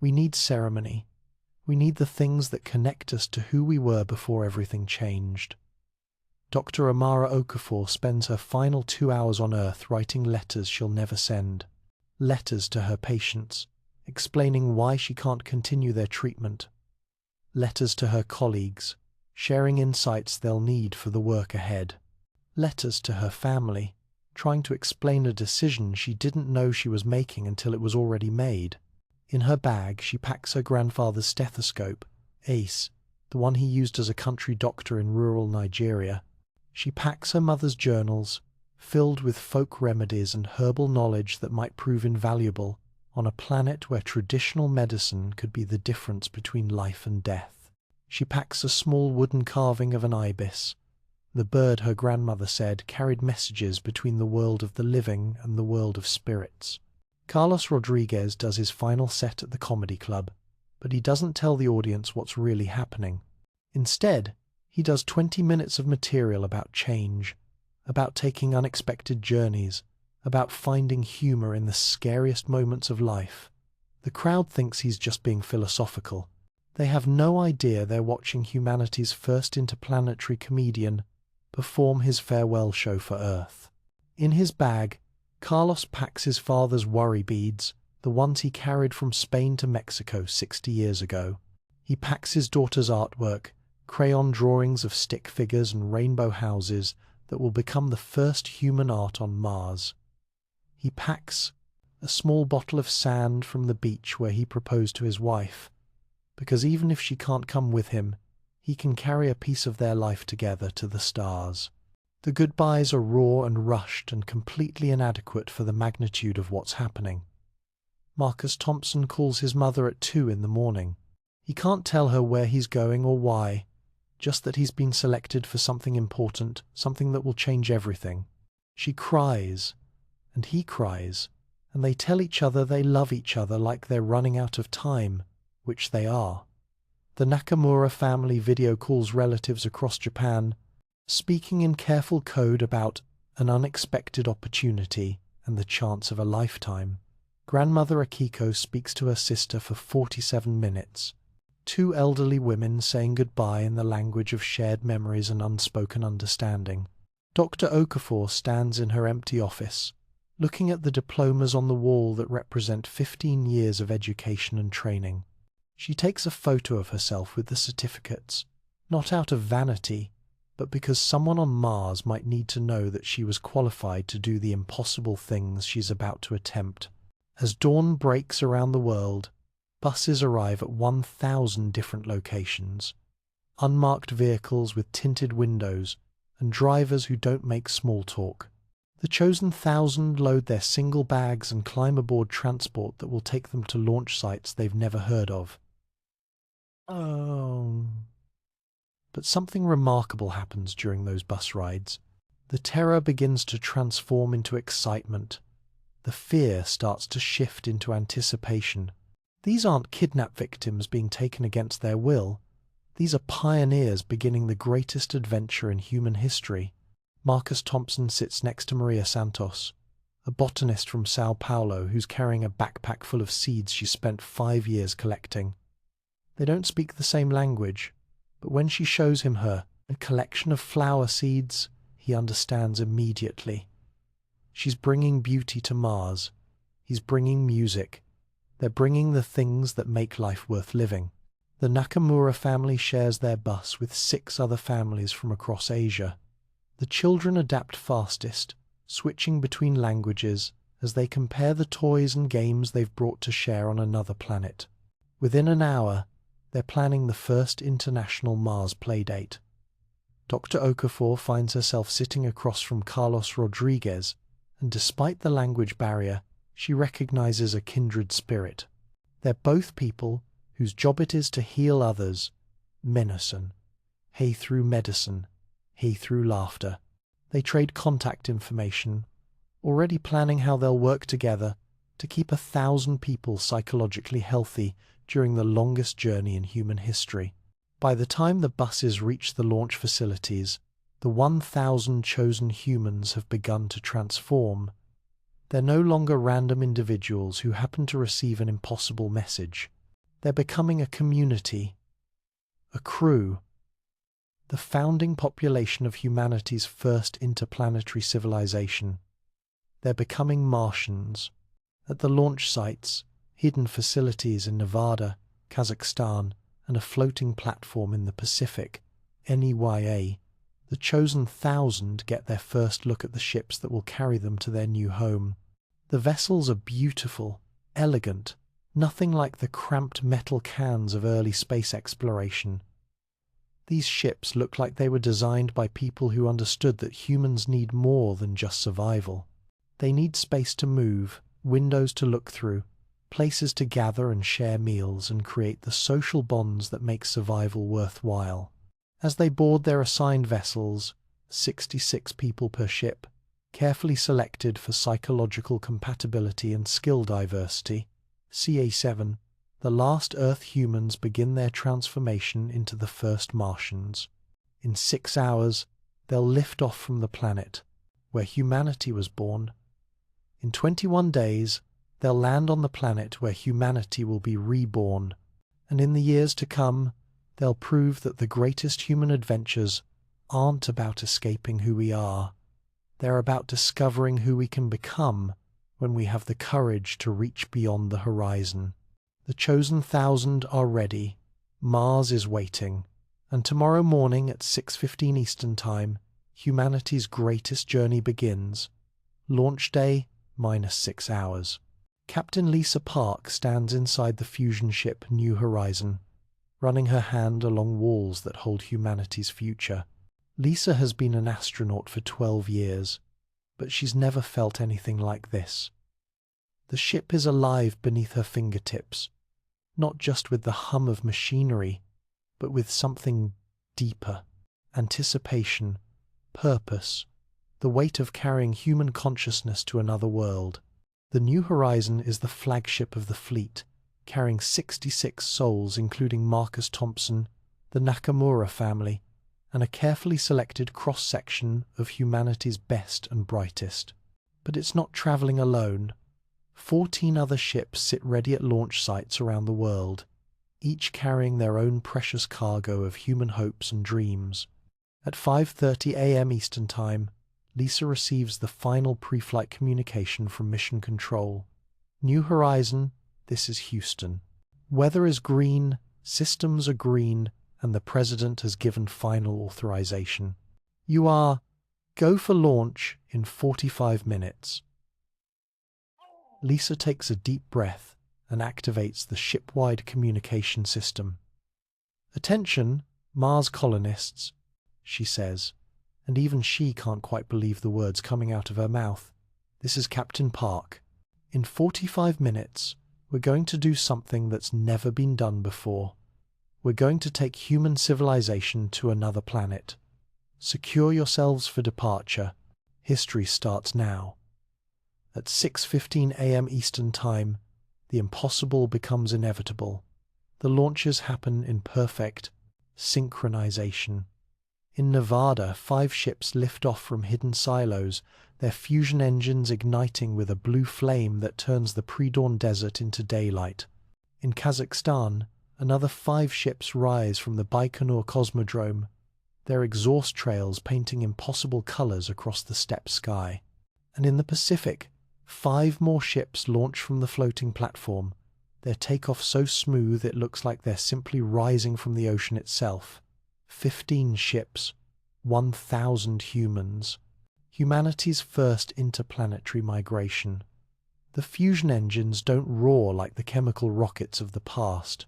A: We need ceremony. We need the things that connect us to who we were before everything changed. Dr. Amara Okafor spends her final 2 hours on Earth writing letters she'll never send. Letters to her patients, explaining why she can't continue their treatment. Letters to her colleagues, sharing insights they'll need for the work ahead. Letters to her family, trying to explain a decision she didn't know she was making until it was already made. In her bag, she packs her grandfather's stethoscope, Ace, the one he used as a country doctor in rural Nigeria. She packs her mother's journals, filled with folk remedies and herbal knowledge that might prove invaluable on a planet where traditional medicine could be the difference between life and death. She packs a small wooden carving of an ibis. The bird, her grandmother said, carried messages between the world of the living and the world of spirits. Carlos Rodriguez does his final set at the comedy club, but he doesn't tell the audience what's really happening. Instead, he does 20 minutes of material about change, about taking unexpected journeys, about finding humor in the scariest moments of life. The crowd thinks he's just being philosophical. They have no idea they're watching humanity's first interplanetary comedian perform his farewell show for Earth. In his bag, Carlos packs his father's worry beads, the ones he carried from Spain to Mexico 60 years ago. He packs his daughter's artwork, crayon drawings of stick figures and rainbow houses that will become the first human art on Mars. He packs a small bottle of sand from the beach where he proposed to his wife, because even if she can't come with him, he can carry a piece of their life together to the stars. The goodbyes are raw and rushed and completely inadequate for the magnitude of what's happening. Marcus Thompson calls his mother at 2 in the morning. He can't tell her where he's going or why, just that he's been selected for something important, something that will change everything. She cries, and he cries, and they tell each other they love each other like they're running out of time, which they are. The Nakamura family video calls relatives across Japan, speaking in careful code about an unexpected opportunity and the chance of a lifetime. Grandmother Akiko speaks to her sister for 47 minutes. 2 elderly women saying goodbye in the language of shared memories and unspoken understanding. Dr. Okafor stands in her empty office, looking at the diplomas on the wall that represent 15 years of education and training. She takes a photo of herself with the certificates, not out of vanity, but because someone on Mars might need to know that she was qualified to do the impossible things she's about to attempt. As dawn breaks around the world, buses arrive at 1,000 different locations. Unmarked vehicles with tinted windows and drivers who don't make small talk. The chosen 1,000 load their single bags and climb aboard transport that will take them to launch sites they've never heard of. But something remarkable happens during those bus rides. The terror begins to transform into excitement. The fear starts to shift into anticipation. These aren't kidnap victims being taken against their will. These are pioneers beginning the greatest adventure in human history. Marcus Thompson sits next to Maria Santos, a botanist from Sao Paulo who's carrying a backpack full of seeds she spent 5 years collecting. They don't speak the same language, but when she shows him a collection of flower seeds, he understands immediately. She's bringing beauty to Mars. He's bringing music. They're bringing the things that make life worth living. The Nakamura family shares their bus with 6 other families from across Asia. The children adapt fastest, switching between languages as they compare the toys and games they've brought to share on another planet. Within an hour, they're planning the first international Mars playdate. Dr. Okafor finds herself sitting across from Carlos Rodriguez, and despite the language barrier, she recognizes a kindred spirit. They're both people whose job it is to heal others, menacing, hey through medicine, hey through laughter. They trade contact information, already planning how they'll work together to keep 1,000 people psychologically healthy during the longest journey in human history. By the time the buses reach the launch facilities, the 1,000 chosen humans have begun to transform. They're no longer random individuals who happen to receive an impossible message. They're becoming a community, a crew, the founding population of humanity's first interplanetary civilization. They're becoming Martians. At the launch sites, hidden facilities in Nevada, Kazakhstan, and a floating platform in the Pacific, NEYA, the chosen 1,000 get their first look at the ships that will carry them to their new home. The vessels are beautiful, elegant, nothing like the cramped metal cans of early space exploration. These ships look like they were designed by people who understood that humans need more than just survival. They need space to move, windows to look through, places to gather and share meals and create the social bonds that make survival worthwhile. As they board their assigned vessels, 66 people per ship, carefully selected for psychological compatibility and skill diversity, CA7, the last Earth humans begin their transformation into the first Martians. In 6 hours, they'll lift off from the planet, where humanity was born. In 21 days, they'll land on the planet where humanity will be reborn, and in the years to come, they'll prove that the greatest human adventures aren't about escaping who we are. They're about discovering who we can become when we have the courage to reach beyond the horizon. The chosen 1,000 are ready. Mars is waiting. And tomorrow morning at 6:15 Eastern Time, humanity's greatest journey begins. Launch day, -6 hours. Captain Lisa Park stands inside the fusion ship New Horizon, running her hand along walls that hold humanity's future. Lisa has been an astronaut for 12 years, but she's never felt anything like this. The ship is alive beneath her fingertips, not just with the hum of machinery, but with something deeper: anticipation, purpose, the weight of carrying human consciousness to another world. The New Horizon is the flagship of the fleet, carrying 66 souls, including Marcus Thompson, the Nakamura family, and a carefully selected cross-section of humanity's best and brightest. But it's not traveling alone. 14 other ships sit ready at launch sites around the world, each carrying their own precious cargo of human hopes and dreams. At 5:30 a.m. Eastern Time, Lisa receives the final pre-flight communication from Mission Control. New Horizon, this is Houston. Weather is green, systems are green, and the President has given final authorization. You are go for launch in 45 minutes. Lisa takes a deep breath and activates the ship-wide communication system. "Attention, Mars colonists," she says, and even she can't quite believe the words coming out of her mouth. "This is Captain Park. In 45 minutes, we're going to do something that's never been done before. We're going to take human civilization to another planet. Secure yourselves for departure. History starts now." At 6:15 a.m. Eastern Time, the impossible becomes inevitable. The launches happen in perfect synchronization. In Nevada, 5 ships lift off from hidden silos, their fusion engines igniting with a blue flame that turns the pre-dawn desert into daylight. In Kazakhstan, another 5 ships rise from the Baikonur Cosmodrome, their exhaust trails painting impossible colors across the steppe sky. And in the Pacific, 5 more ships launch from the floating platform, their takeoff so smooth it looks like they're simply rising from the ocean itself. 15 ships, 1,000 humans. Humanity's first interplanetary migration. The fusion engines don't roar like the chemical rockets of the past.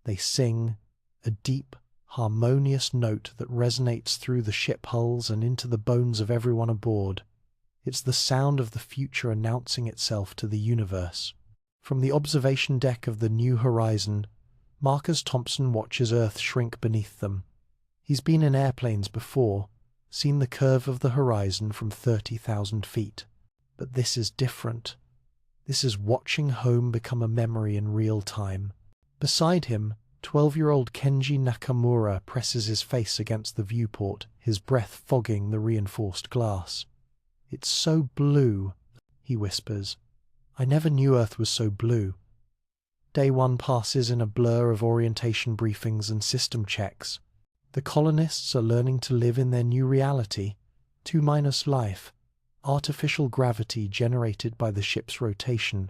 A: They sing, a deep, harmonious note that resonates through the ship hulls and into the bones of everyone aboard. It's the sound of the future announcing itself to the universe. From the observation deck of the New Horizon, Marcus Thompson watches Earth shrink beneath them. He's been in airplanes before, seen the curve of the horizon from 30,000 feet. But this is different. This is watching home become a memory in real time. Beside him, 12-year-old Kenji Nakamura presses his face against the viewport, his breath fogging the reinforced glass. "It's so blue," he whispers. "I never knew Earth was so blue." Day 1 passes in a blur of orientation briefings and system checks. The colonists are learning to live in their new reality, 2- life, artificial gravity generated by the ship's rotation,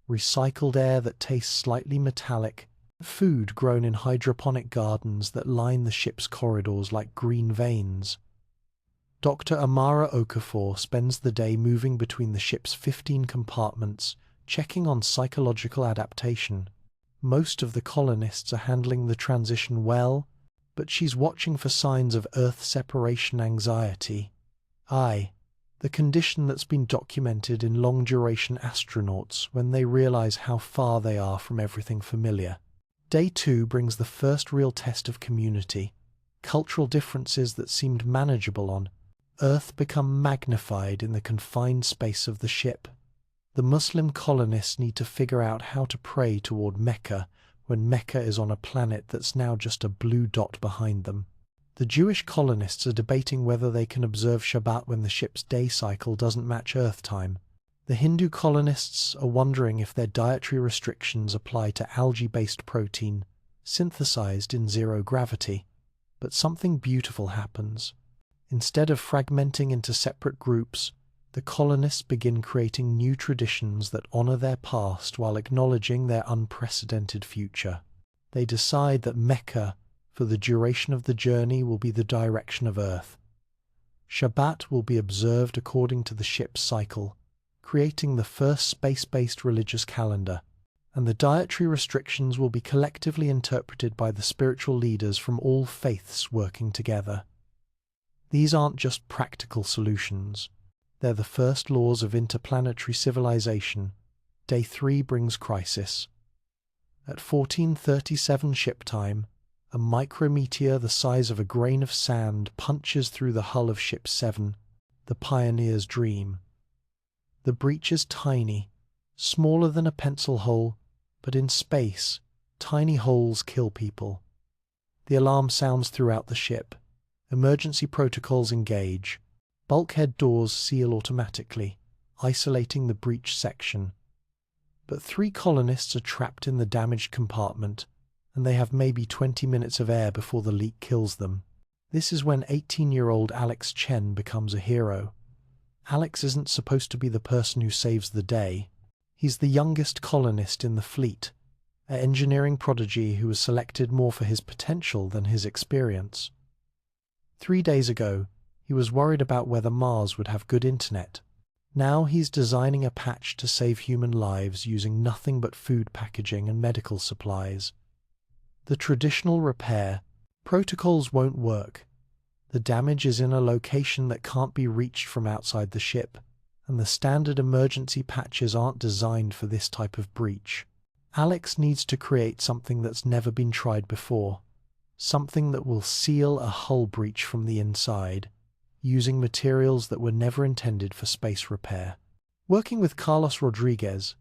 A: recycled air that tastes slightly metallic, food grown in hydroponic gardens that line the ship's corridors like green veins. Dr. Amara Okafor spends the day moving between the ship's 15 compartments, checking on psychological adaptation. Most of the colonists are handling the transition well, but she's watching for signs of Earth separation anxiety. The condition that's been documented in long-duration astronauts when they realize how far they are from everything familiar. Day 2 brings the first real test of community. Cultural differences that seemed manageable on Earth become magnified in the confined space of the ship. The Muslim colonists need to figure out how to pray toward Mecca when Mecca is on a planet that's now just a blue dot behind them. The Jewish colonists are debating whether they can observe Shabbat when the ship's day cycle doesn't match Earth time. The Hindu colonists are wondering if their dietary restrictions apply to algae-based protein, synthesized in zero gravity. But something beautiful happens. Instead of fragmenting into separate groups, the colonists begin creating new traditions that honor their past while acknowledging their unprecedented future. They decide that Mecca, for the duration of the journey, will be the direction of Earth. Shabbat will be observed according to the ship's cycle, creating the first space-based religious calendar, and the dietary restrictions will be collectively interpreted by the spiritual leaders from all faiths working together. These aren't just practical solutions. They're the first laws of interplanetary civilization. Day 3 brings crisis. At 1437 ship time, a micrometeor the size of a grain of sand punches through the hull of Ship 7, the Pioneer's Dream. The breach is tiny, smaller than a pencil hole, but in space, tiny holes kill people. The alarm sounds throughout the ship. Emergency protocols engage. Bulkhead doors seal automatically, isolating the breach section. But 3 colonists are trapped in the damaged compartment, and they have maybe 20 minutes of air before the leak kills them. This is when 18-year-old Alex Chen becomes a hero. Alex isn't supposed to be the person who saves the day. He's the youngest colonist in the fleet, an engineering prodigy who was selected more for his potential than his experience. 3 days ago, he was worried about whether Mars would have good internet. Now he's designing a patch to save human lives using nothing but food packaging and medical supplies. The traditional repair protocols won't work. The damage is in a location that can't be reached from outside the ship, and the standard emergency patches aren't designed for this type of breach. Alex needs to create something that's never been tried before, something that will seal a hull breach from the inside, using materials that were never intended for space repair. Working with Carlos Rodriguez,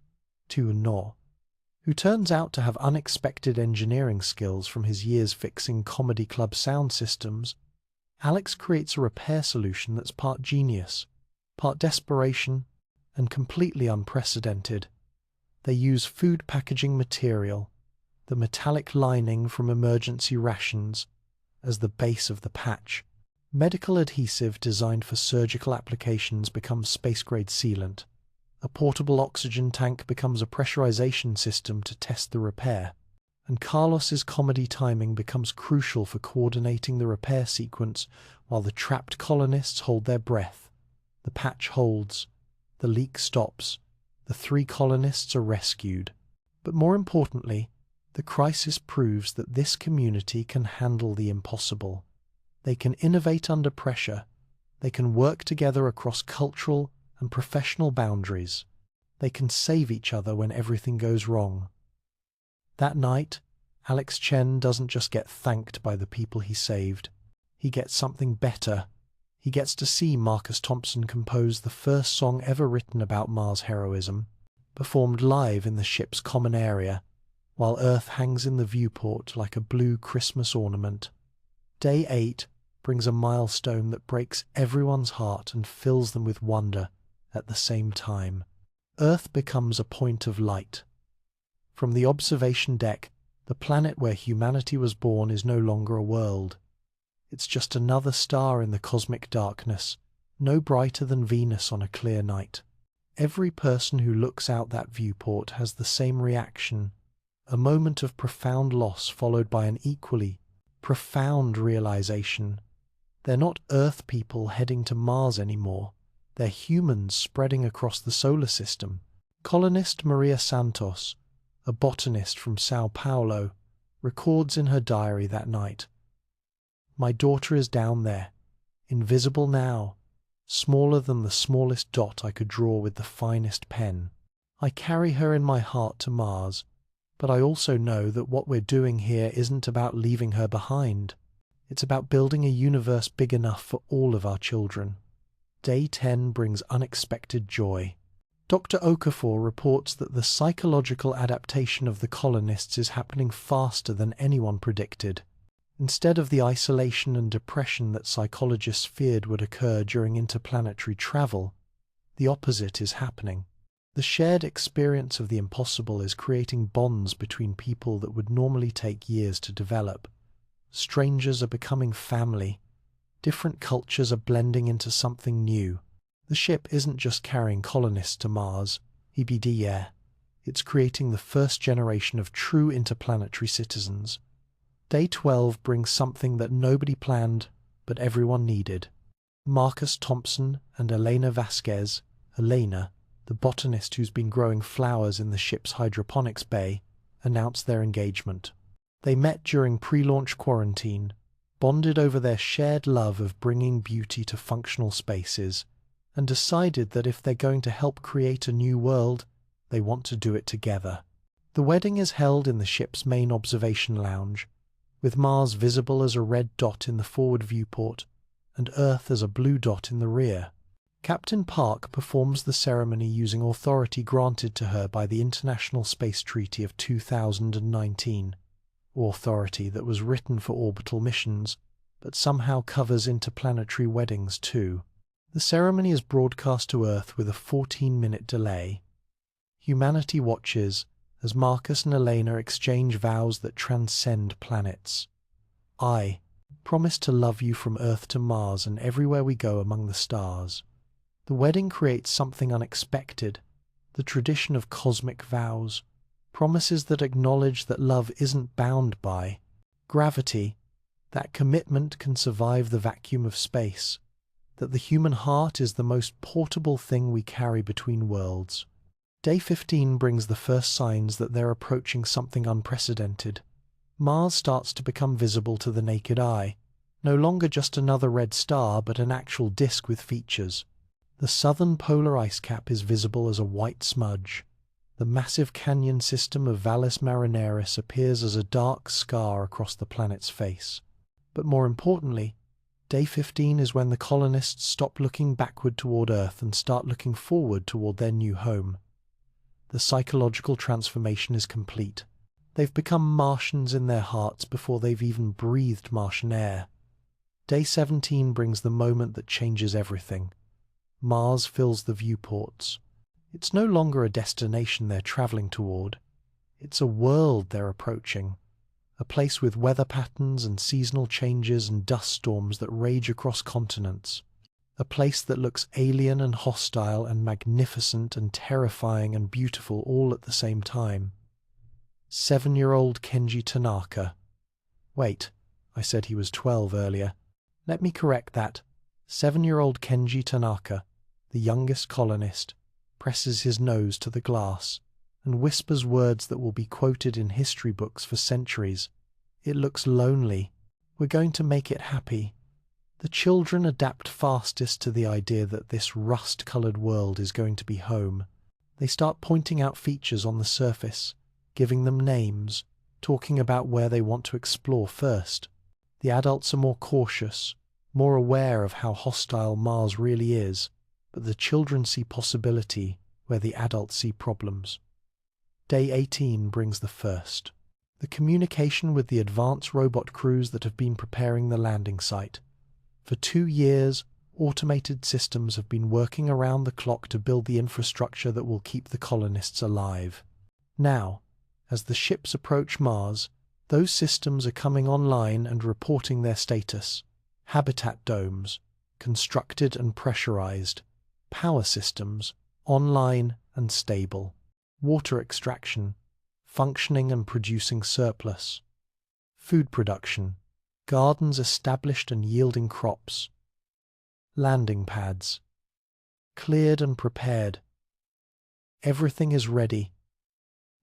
A: who turns out to have unexpected engineering skills from his years fixing comedy club sound systems, Alex creates a repair solution that's part genius, part desperation, and completely unprecedented. They use food packaging material, the metallic lining from emergency rations, as the base of the patch. Medical adhesive designed for surgical applications becomes space-grade sealant. A portable oxygen tank becomes a pressurization system to test the repair. And Carlos's comedy timing becomes crucial for coordinating the repair sequence while the trapped colonists hold their breath. The patch holds. The leak stops. The 3 colonists are rescued. But more importantly, the crisis proves that this community can handle the impossible. They can innovate under pressure. They can work together across cultural and professional boundaries. They can save each other when everything goes wrong. That night, Alex Chen doesn't just get thanked by the people he saved. He gets something better. He gets to see Marcus Thompson compose the first song ever written about Mars heroism, performed live in the ship's common area, while Earth hangs in the viewport like a blue Christmas ornament. Day 8 brings a milestone that breaks everyone's heart and fills them with wonder at the same time. Earth becomes a point of light. From the observation deck, the planet where humanity was born is no longer a world. It's just another star in the cosmic darkness, no brighter than Venus on a clear night. Every person who looks out that viewport has the same reaction, a moment of profound loss followed by an equally profound realization. They're not Earth people heading to Mars anymore. They're humans spreading across the solar system. Colonist Maria Santos, a botanist from Sao Paulo, records in her diary that night, "My daughter is down there, invisible now, smaller than the smallest dot I could draw with the finest pen. I carry her in my heart to Mars, but I also know that what we're doing here isn't about leaving her behind. It's about building a universe big enough for all of our children." Day 10 brings unexpected joy. Dr. Okafor reports that the psychological adaptation of the colonists is happening faster than anyone predicted. Instead of the isolation and depression that psychologists feared would occur during interplanetary travel, the opposite is happening. The shared experience of the impossible is creating bonds between people that would normally take years to develop. Strangers are becoming family. Different cultures are blending into something new. The ship isn't just carrying colonists to Mars, EBD. It's creating the first generation of true interplanetary citizens. Day 12 brings something that nobody planned, but everyone needed. Marcus Thompson and Elena Vasquez, Elena, the botanist who's been growing flowers in the ship's hydroponics bay, announced their engagement. They met during pre-launch quarantine, bonded over their shared love of bringing beauty to functional spaces, and decided that if they're going to help create a new world, they want to do it together. The wedding is held in the ship's main observation lounge, with Mars visible as a red dot in the forward viewport and Earth as a blue dot in the rear. Captain Park performs the ceremony using authority granted to her by the International Space Treaty of 2019, authority that was written for orbital missions, but somehow covers interplanetary weddings too. The ceremony is broadcast to Earth with a 14-minute delay. Humanity watches as Marcus and Elena exchange vows that transcend planets. I promise to love you from Earth to Mars and everywhere we go among the stars. The wedding creates something unexpected, the tradition of cosmic vows, promises that acknowledge that love isn't bound by gravity, that commitment can survive the vacuum of space, that the human heart is the most portable thing we carry between worlds. Day 15 brings the first signs that they're approaching something unprecedented. Mars starts to become visible to the naked eye, no longer just another red star but an actual disk with features. The southern polar ice cap is visible as a white smudge. The massive canyon system of Valles Marineris appears as a dark scar across the planet's face. But more importantly, Day 15 is when the colonists stop looking backward toward Earth and start looking forward toward their new home. The psychological transformation is complete. They've become Martians in their hearts before they've even breathed Martian air. Day 17 brings the moment that changes everything. Mars fills the viewports. It's no longer a destination they're traveling toward. It's a world they're approaching. A place with weather patterns and seasonal changes and dust storms that rage across continents. A place that looks alien and hostile and magnificent and terrifying and beautiful all at the same time. 7-year-old Kenji Tanaka. Wait, I said he was 12 earlier. Let me correct that. 7-year-old Kenji Tanaka, the youngest colonist, presses his nose to the glass and whispers words that will be quoted in history books for centuries. It looks lonely. We're going to make it happy. The children adapt fastest to the idea that this rust-coloured world is going to be home. They start pointing out features on the surface, giving them names, talking about where they want to explore first. The adults are more cautious, more aware of how hostile Mars really is, but the children see possibility where the adults see problems. Day 18 brings the first. The communication with the advanced robot crews that have been preparing the landing site. For 2 years, automated systems have been working around the clock to build the infrastructure that will keep the colonists alive. Now, as the ships approach Mars, those systems are coming online and reporting their status. Habitat domes, constructed and pressurized. Power systems, online and stable. Water extraction, functioning and producing surplus. Food production, gardens established and yielding crops. Landing pads, cleared and prepared. Everything is ready.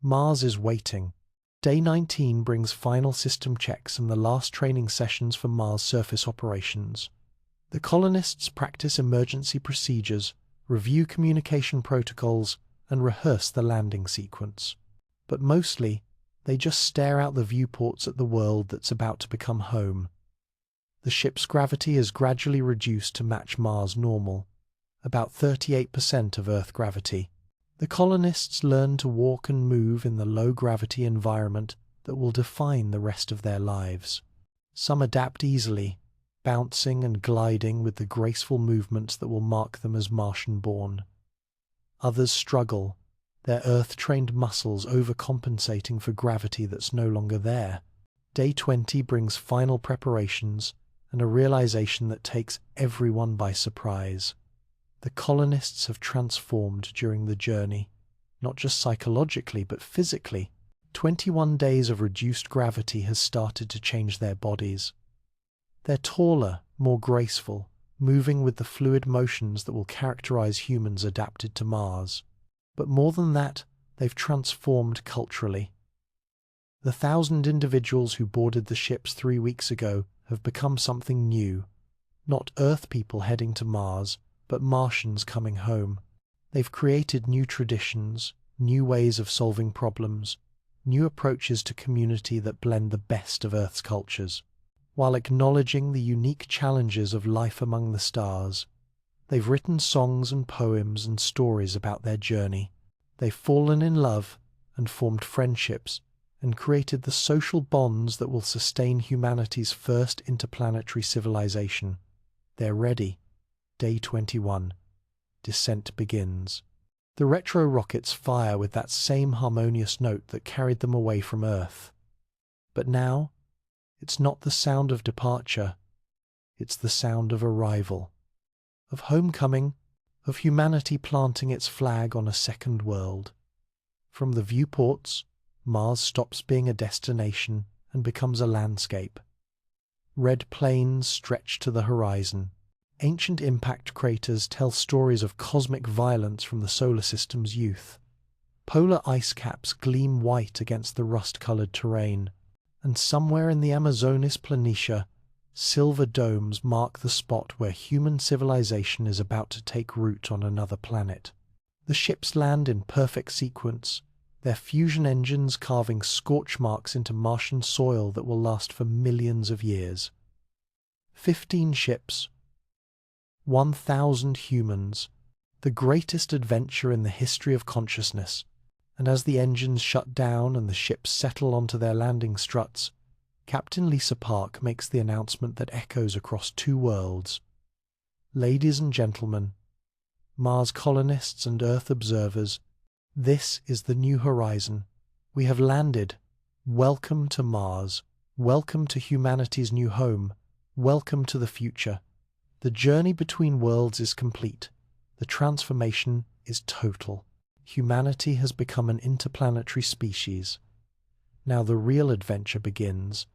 A: Mars is waiting. Day 19 brings final system checks and the last training sessions for Mars surface operations. The colonists practice emergency procedures, review communication protocols, and rehearse the landing sequence. But mostly, they just stare out the viewports at the world that's about to become home. The ship's gravity is gradually reduced to match Mars' normal, about 38% of Earth gravity. The colonists learn to walk and move in the low-gravity environment that will define the rest of their lives. Some adapt easily, bouncing and gliding with the graceful movements that will mark them as Martian-born. Others struggle, their Earth-trained muscles overcompensating for gravity that's no longer there. Day 20 brings final preparations and a realization that takes everyone by surprise. The colonists have transformed during the journey, not just psychologically but physically. 21 days of reduced gravity has started to change their bodies. They're taller, more graceful, moving with the fluid motions that will characterize humans adapted to Mars. But more than that, they've transformed culturally. The 1,000 individuals who boarded the ships 3 weeks ago have become something new. Not Earth people heading to Mars, but Martians coming home. They've created new traditions, new ways of solving problems, new approaches to community that blend the best of Earth's cultures. While acknowledging the unique challenges of life among the stars, they've written songs and poems and stories about their journey. They've fallen in love and formed friendships and created the social bonds that will sustain humanity's first interplanetary civilization. They're ready. Day 21. Descent begins. The retro rockets fire with that same harmonious note that carried them away from Earth. But now, it's not the sound of departure, it's the sound of arrival, of homecoming, of humanity planting its flag on a second world. From the viewports, Mars stops being a destination and becomes a landscape. Red plains stretch to the horizon. Ancient impact craters tell stories of cosmic violence from the solar system's youth. Polar ice caps gleam white against the rust-colored terrain, and somewhere in the Amazonas Planitia, silver domes mark the spot where human civilization is about to take root on another planet. The ships land in perfect sequence, their fusion engines carving scorch marks into Martian soil that will last for millions of years. 15 ships, 1,000 humans, the greatest adventure in the history of consciousness. And as the engines shut down and the ships settle onto their landing struts, Captain Lisa Park makes the announcement that echoes across 2 worlds. Ladies and gentlemen, Mars colonists and Earth observers, this is the new horizon. We have landed. Welcome to Mars. Welcome to humanity's new home. Welcome to the future. The journey between worlds is complete. The transformation is total. Humanity has become an interplanetary species. Now the real adventure begins.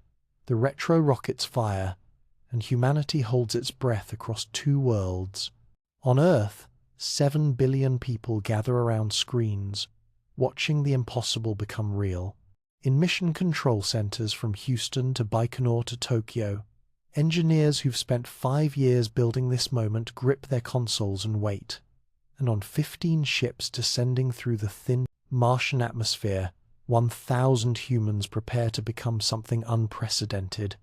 A: The retro rockets fire, and humanity holds its breath across 2 worlds. On Earth, 7 billion people gather around screens, watching the impossible become real. In mission control centers from Houston to Baikonur to Tokyo, engineers who've spent 5 years building this moment grip their consoles and wait. And on 15 ships descending through the thin Martian atmosphere, 1,000 humans prepare to become something unprecedented,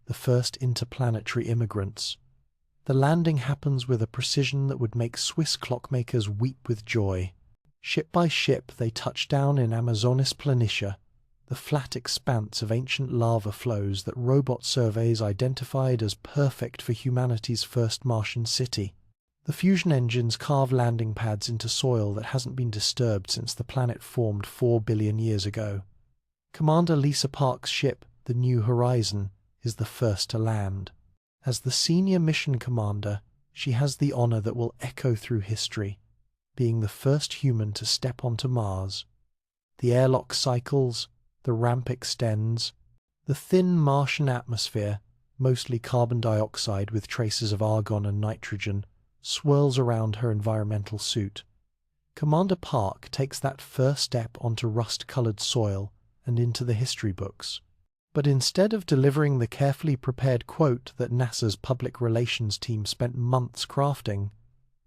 A: the first interplanetary immigrants. The landing happens with a precision that would make Swiss clockmakers weep with joy. Ship by ship, they touch down in Amazonas Planitia, the flat expanse of ancient lava flows that robot surveys identified as perfect for humanity's first Martian city. The fusion engines carve landing pads into soil that hasn't been disturbed since the planet formed 4 billion years ago. Commander Lisa Park's ship, the New Horizon, is the first to land. As the senior mission commander, she has the honor that will echo through history, being the first human to step onto Mars. The airlock cycles, the ramp extends. The thin Martian atmosphere, mostly carbon dioxide with traces of argon and nitrogen, swirls around her environmental suit. Commander Park takes that first step onto rust-colored soil and into the history books. But instead of delivering the carefully prepared quote that NASA's public relations team spent months crafting,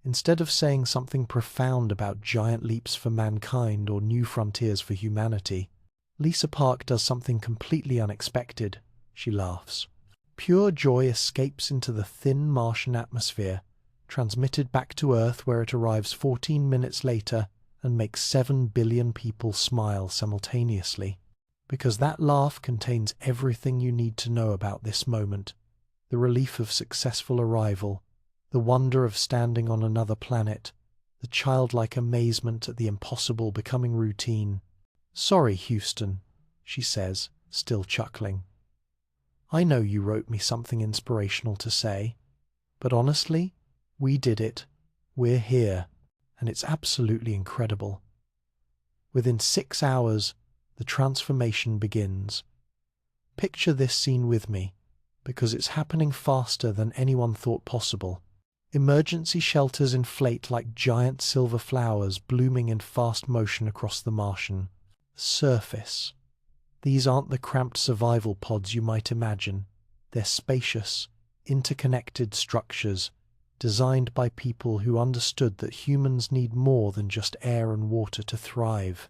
A: instead of saying something profound about giant leaps for mankind or new frontiers for humanity, Lisa Park does something completely unexpected. She laughs. Pure joy escapes into the thin Martian atmosphere, transmitted back to Earth where it arrives 14 minutes later and makes 7 billion people smile simultaneously. Because that laugh contains everything you need to know about this moment. The relief of successful arrival, the wonder of standing on another planet, the childlike amazement at the impossible becoming routine. "Sorry, Houston," she says, still chuckling. "I know you wrote me something inspirational to say, but honestly, we did it. We're here, and it's absolutely incredible." Within 6 hours, the transformation begins. Picture this scene with me, because it's happening faster than anyone thought possible. Emergency shelters inflate like giant silver flowers blooming in fast motion across the Martian surface. These aren't the cramped survival pods you might imagine. They're spacious, interconnected structures designed by people who understood that humans need more than just air and water to thrive.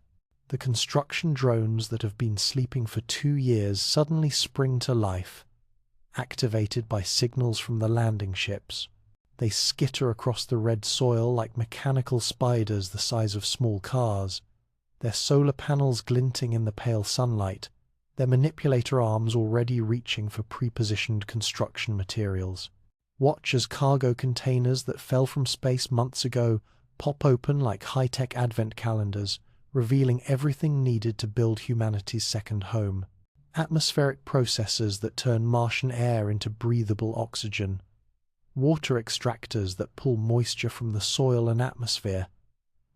A: The construction drones that have been sleeping for 2 years suddenly spring to life, activated by signals from the landing ships. They skitter across the red soil like mechanical spiders the size of small cars, their solar panels glinting in the pale sunlight, their manipulator arms already reaching for pre-positioned construction materials. Watch as cargo containers that fell from space months ago pop open like high-tech advent calendars, revealing everything needed to build humanity's second home. Atmospheric processors that turn Martian air into breathable oxygen. Water extractors that pull moisture from the soil and atmosphere.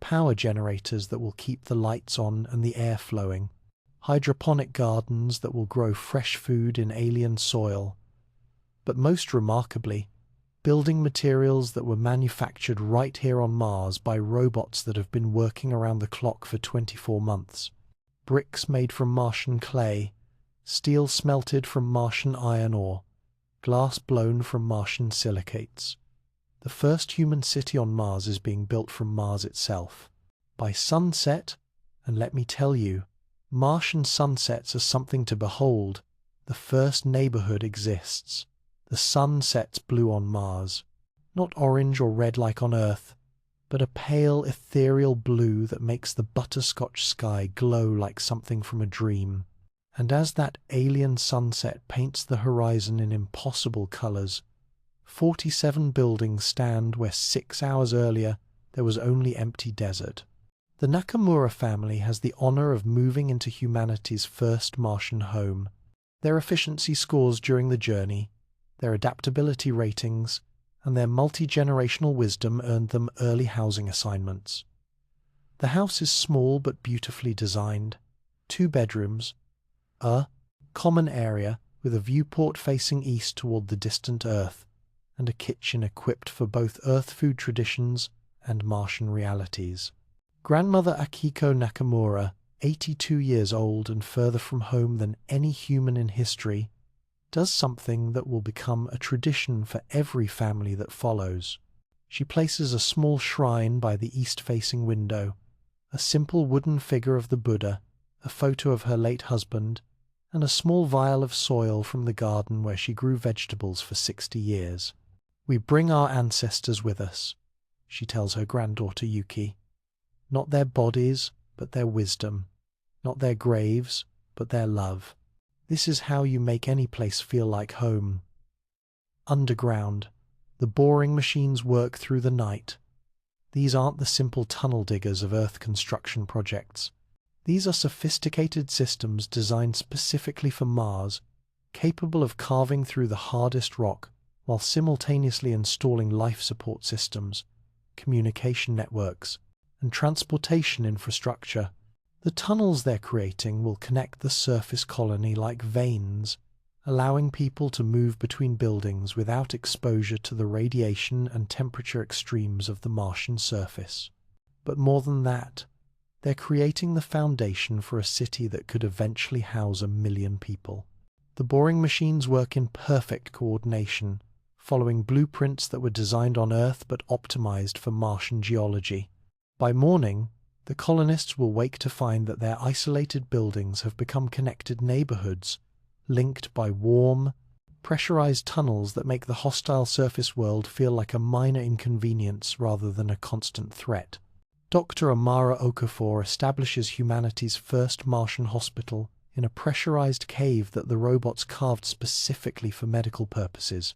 A: Power generators that will keep the lights on and the air flowing. Hydroponic gardens that will grow fresh food in alien soil. But most remarkably, building materials that were manufactured right here on Mars by robots that have been working around the clock for 24 months. Bricks made from Martian clay, steel smelted from Martian iron ore, glass blown from Martian silicates. The first human city on Mars is being built from Mars itself. By sunset, and let me tell you, Martian sunsets are something to behold. The first neighborhood exists. The sun sets blue on Mars, not orange or red like on Earth, but a pale, ethereal blue that makes the butterscotch sky glow like something from a dream. And as that alien sunset paints the horizon in impossible colors, 47 buildings stand where 6 hours earlier there was only empty desert. The Nakamura family has the honor of moving into humanity's first Martian home. Their efficiency scores during the journey, their adaptability ratings, and their multi-generational wisdom earned them early housing assignments. The house is small but beautifully designed. 2 bedrooms, a common area with a viewport facing east toward the distant Earth, and a kitchen equipped for both Earth food traditions and Martian realities. Grandmother Akiko Nakamura, 82 years old and further from home than any human in history, does something that will become a tradition for every family that follows. She places a small shrine by the east-facing window, a simple wooden figure of the Buddha, a photo of her late husband, and a small vial of soil from the garden where she grew vegetables for 60 years. "We bring our ancestors with us," she tells her granddaughter Yuki. "Not their bodies, but their wisdom. Not their graves, but their love. This is how you make any place feel like home." Underground, the boring machines work through the night. These aren't the simple tunnel diggers of Earth construction projects. These are sophisticated systems designed specifically for Mars, capable of carving through the hardest rock while simultaneously installing life support systems, communication networks, and transportation infrastructure. The tunnels they're creating will connect the surface colony like veins, allowing people to move between buildings without exposure to the radiation and temperature extremes of the Martian surface. But more than that, they're creating the foundation for a city that could eventually house 1 million people. The boring machines work in perfect coordination, following blueprints that were designed on Earth but optimized for Martian geology. By morning, the colonists will wake to find that their isolated buildings have become connected neighborhoods, linked by warm, pressurized tunnels that make the hostile surface world feel like a minor inconvenience rather than a constant threat. Dr. Amara Okafor establishes humanity's first Martian hospital in a pressurized cave that the robots carved specifically for medical purposes.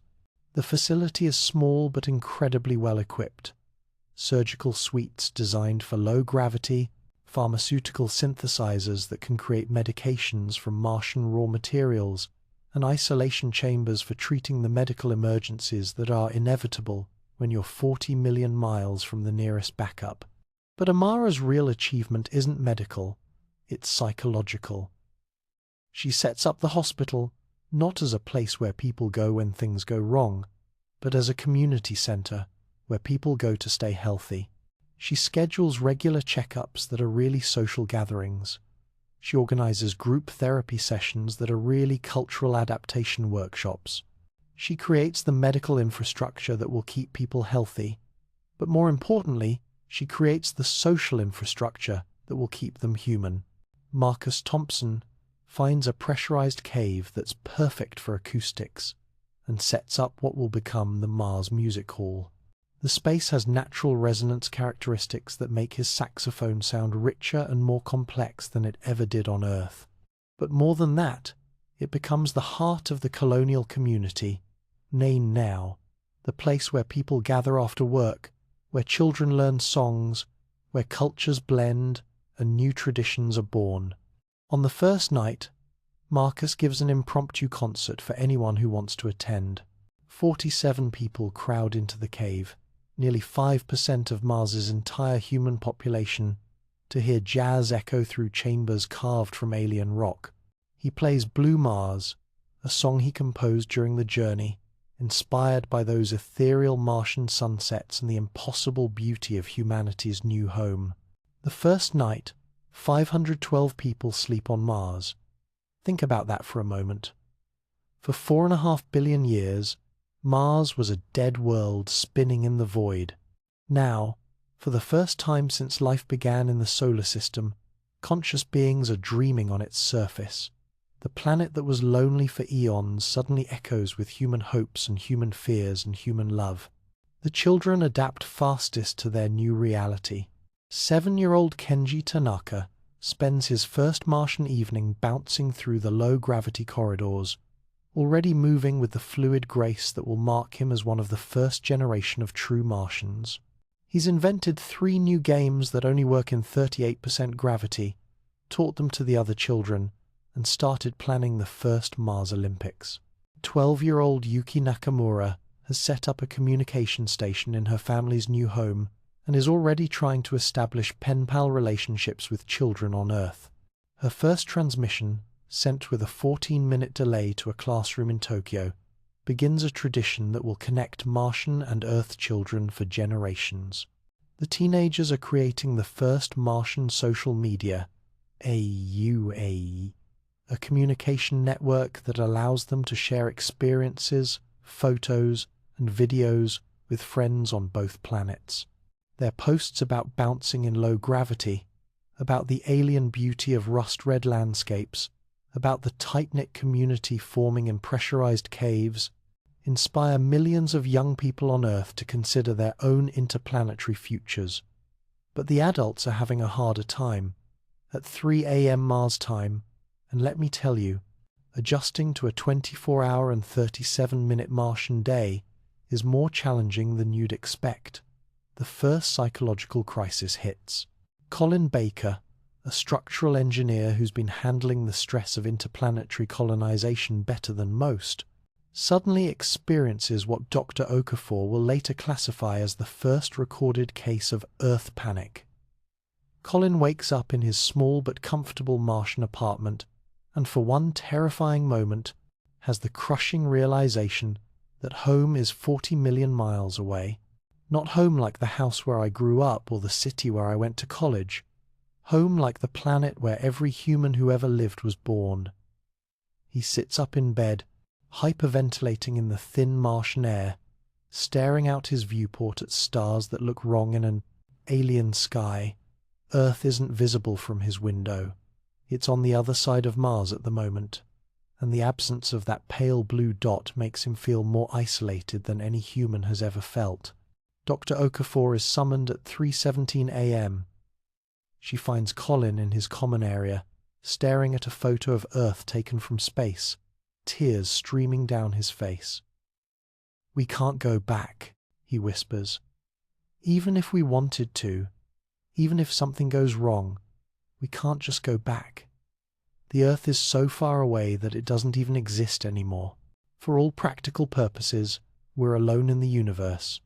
A: The facility is small but incredibly well equipped. Surgical suites designed for low gravity, pharmaceutical synthesizers that can create medications from Martian raw materials, and isolation chambers for treating the medical emergencies that are inevitable when you're 40 million miles from the nearest backup. But Amara's real achievement isn't medical, it's psychological. She sets up the hospital not as a place where people go when things go wrong, but as a community center where people go to stay healthy. She schedules regular checkups that are really social gatherings. She organizes group therapy sessions that are really cultural adaptation workshops. She creates the medical infrastructure that will keep people healthy. But more importantly, she creates the social infrastructure that will keep them human. Marcus Thompson finds a pressurized cave that's perfect for acoustics and sets up what will become the Mars Music Hall. The space has natural resonance characteristics that make his saxophone sound richer and more complex than it ever did on Earth. But more than that, it becomes the heart of the colonial community, Nain now, the place where people gather after work, where children learn songs, where cultures blend and new traditions are born. On the first night, Marcus gives an impromptu concert for anyone who wants to attend. 47 people crowd into the cave, nearly 5% of Mars's entire human population, to hear jazz echo through chambers carved from alien rock. He plays Blue Mars, a song he composed during the journey, inspired by those ethereal Martian sunsets and the impossible beauty of humanity's new home. The first night, 512 people sleep on Mars. Think about that for a moment. For 4.5 billion years, Mars was a dead world spinning in the void. Now, for the first time since life began in the solar system, conscious beings are dreaming on its surface. The planet that was lonely for eons suddenly echoes with human hopes and human fears and human love. The children adapt fastest to their new reality. 7-year-old Kenji Tanaka spends his first Martian evening bouncing through the low-gravity corridors, already moving with the fluid grace that will mark him as one of the first generation of true Martians. He's invented 3 new games that only work in 38% gravity, taught them to the other children, and started planning the first Mars Olympics. 12-year-old Yuki Nakamura has set up a communication station in her family's new home and is already trying to establish pen-pal relationships with children on Earth. Her first transmission, sent with a 14-minute delay to a classroom in Tokyo, begins a tradition that will connect Martian and Earth children for generations. The teenagers are creating the first Martian social media, AUAE, a communication network that allows them to share experiences, photos, and videos with friends on both planets. Their posts about bouncing in low gravity, about the alien beauty of rust-red landscapes, about the tight-knit community forming in pressurized caves, inspire millions of young people on Earth to consider their own interplanetary futures. But the adults are having a harder time. At 3 a.m. Mars time, and let me tell you, adjusting to a 24-hour and 37-minute Martian day is more challenging than you'd expect. The first psychological crisis hits. Colin Baker, a structural engineer who's been handling the stress of interplanetary colonization better than most, suddenly experiences what Dr. Okafor will later classify as the first recorded case of Earth panic. Colin wakes up in his small but comfortable Martian apartment and for one terrifying moment has the crushing realization that home is 40 million miles away. Not home like the house where I grew up or the city where I went to college. Home like the planet where every human who ever lived was born. He sits up in bed, hyperventilating in the thin Martian air, staring out his viewport at stars that look wrong in an alien sky. Earth isn't visible from his window. It's on the other side of Mars at the moment, and the absence of that pale blue dot makes him feel more isolated than any human has ever felt. Dr. Okafor is summoned at 3:17 a.m. She finds Colin in his common area, staring at a photo of Earth taken from space, tears streaming down his face. "We can't go back," he whispers. "Even if we wanted to, even if something goes wrong, we can't just go back. The Earth is so far away that it doesn't even exist anymore. For all practical purposes, we're alone in the universe."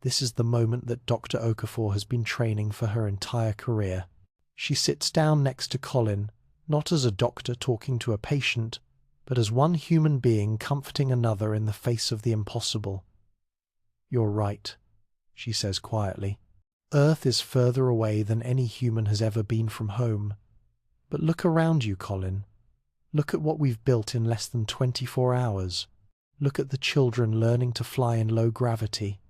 A: This is the moment that Dr. Okafor has been training for her entire career. She sits down next to Colin, not as a doctor talking to a patient, but as one human being comforting another in the face of the impossible. "You're right. she says quietly. Earth is further away than any human has ever been from home. But look around you, Colin. Look at what we've built in less than 24 hours. Look at the children learning to fly in low gravity.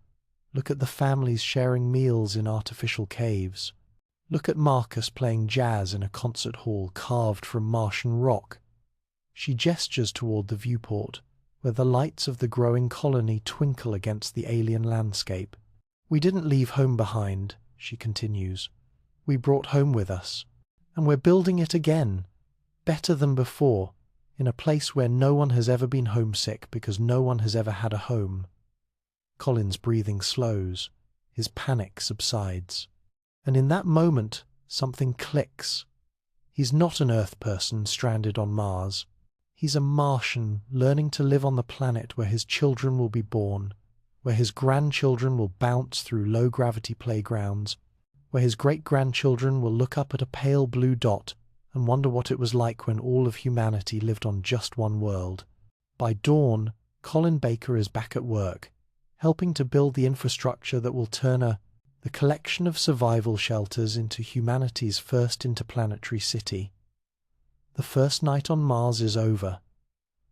A: Look at the families sharing meals in artificial caves. Look at Marcus playing jazz in a concert hall carved from Martian rock. She gestures toward the viewport, where the lights of the growing colony twinkle against the alien landscape. We didn't leave home behind, she continues. We brought home with us. And we're building it again, better than before, in a place where no one has ever been homesick because no one has ever had a home. Colin's breathing slows. His panic subsides. And in that moment, something clicks. He's not an Earth person stranded on Mars. He's a Martian learning to live on the planet where his children will be born, where his grandchildren will bounce through low-gravity playgrounds, where his great-grandchildren will look up at a pale blue dot and wonder what it was like when all of humanity lived on just one world. By dawn, Colin Baker is back at work, helping to build the infrastructure that will turn the collection of survival shelters into humanity's first interplanetary city. The first night on Mars is over.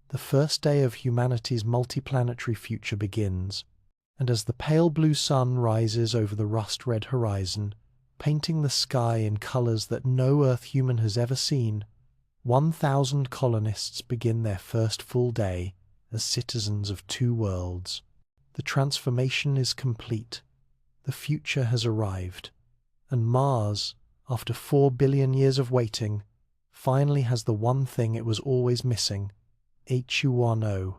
A: The first day of humanity's multiplanetary future begins, and as the pale blue sun rises over the rust-red horizon, painting the sky in colours that no Earth human has ever seen, 1,000 colonists begin their first full day as citizens of two worlds. The transformation is complete. The future has arrived. And Mars, after 4 billion years of waiting, finally has the one thing it was always missing, H-U-1-O,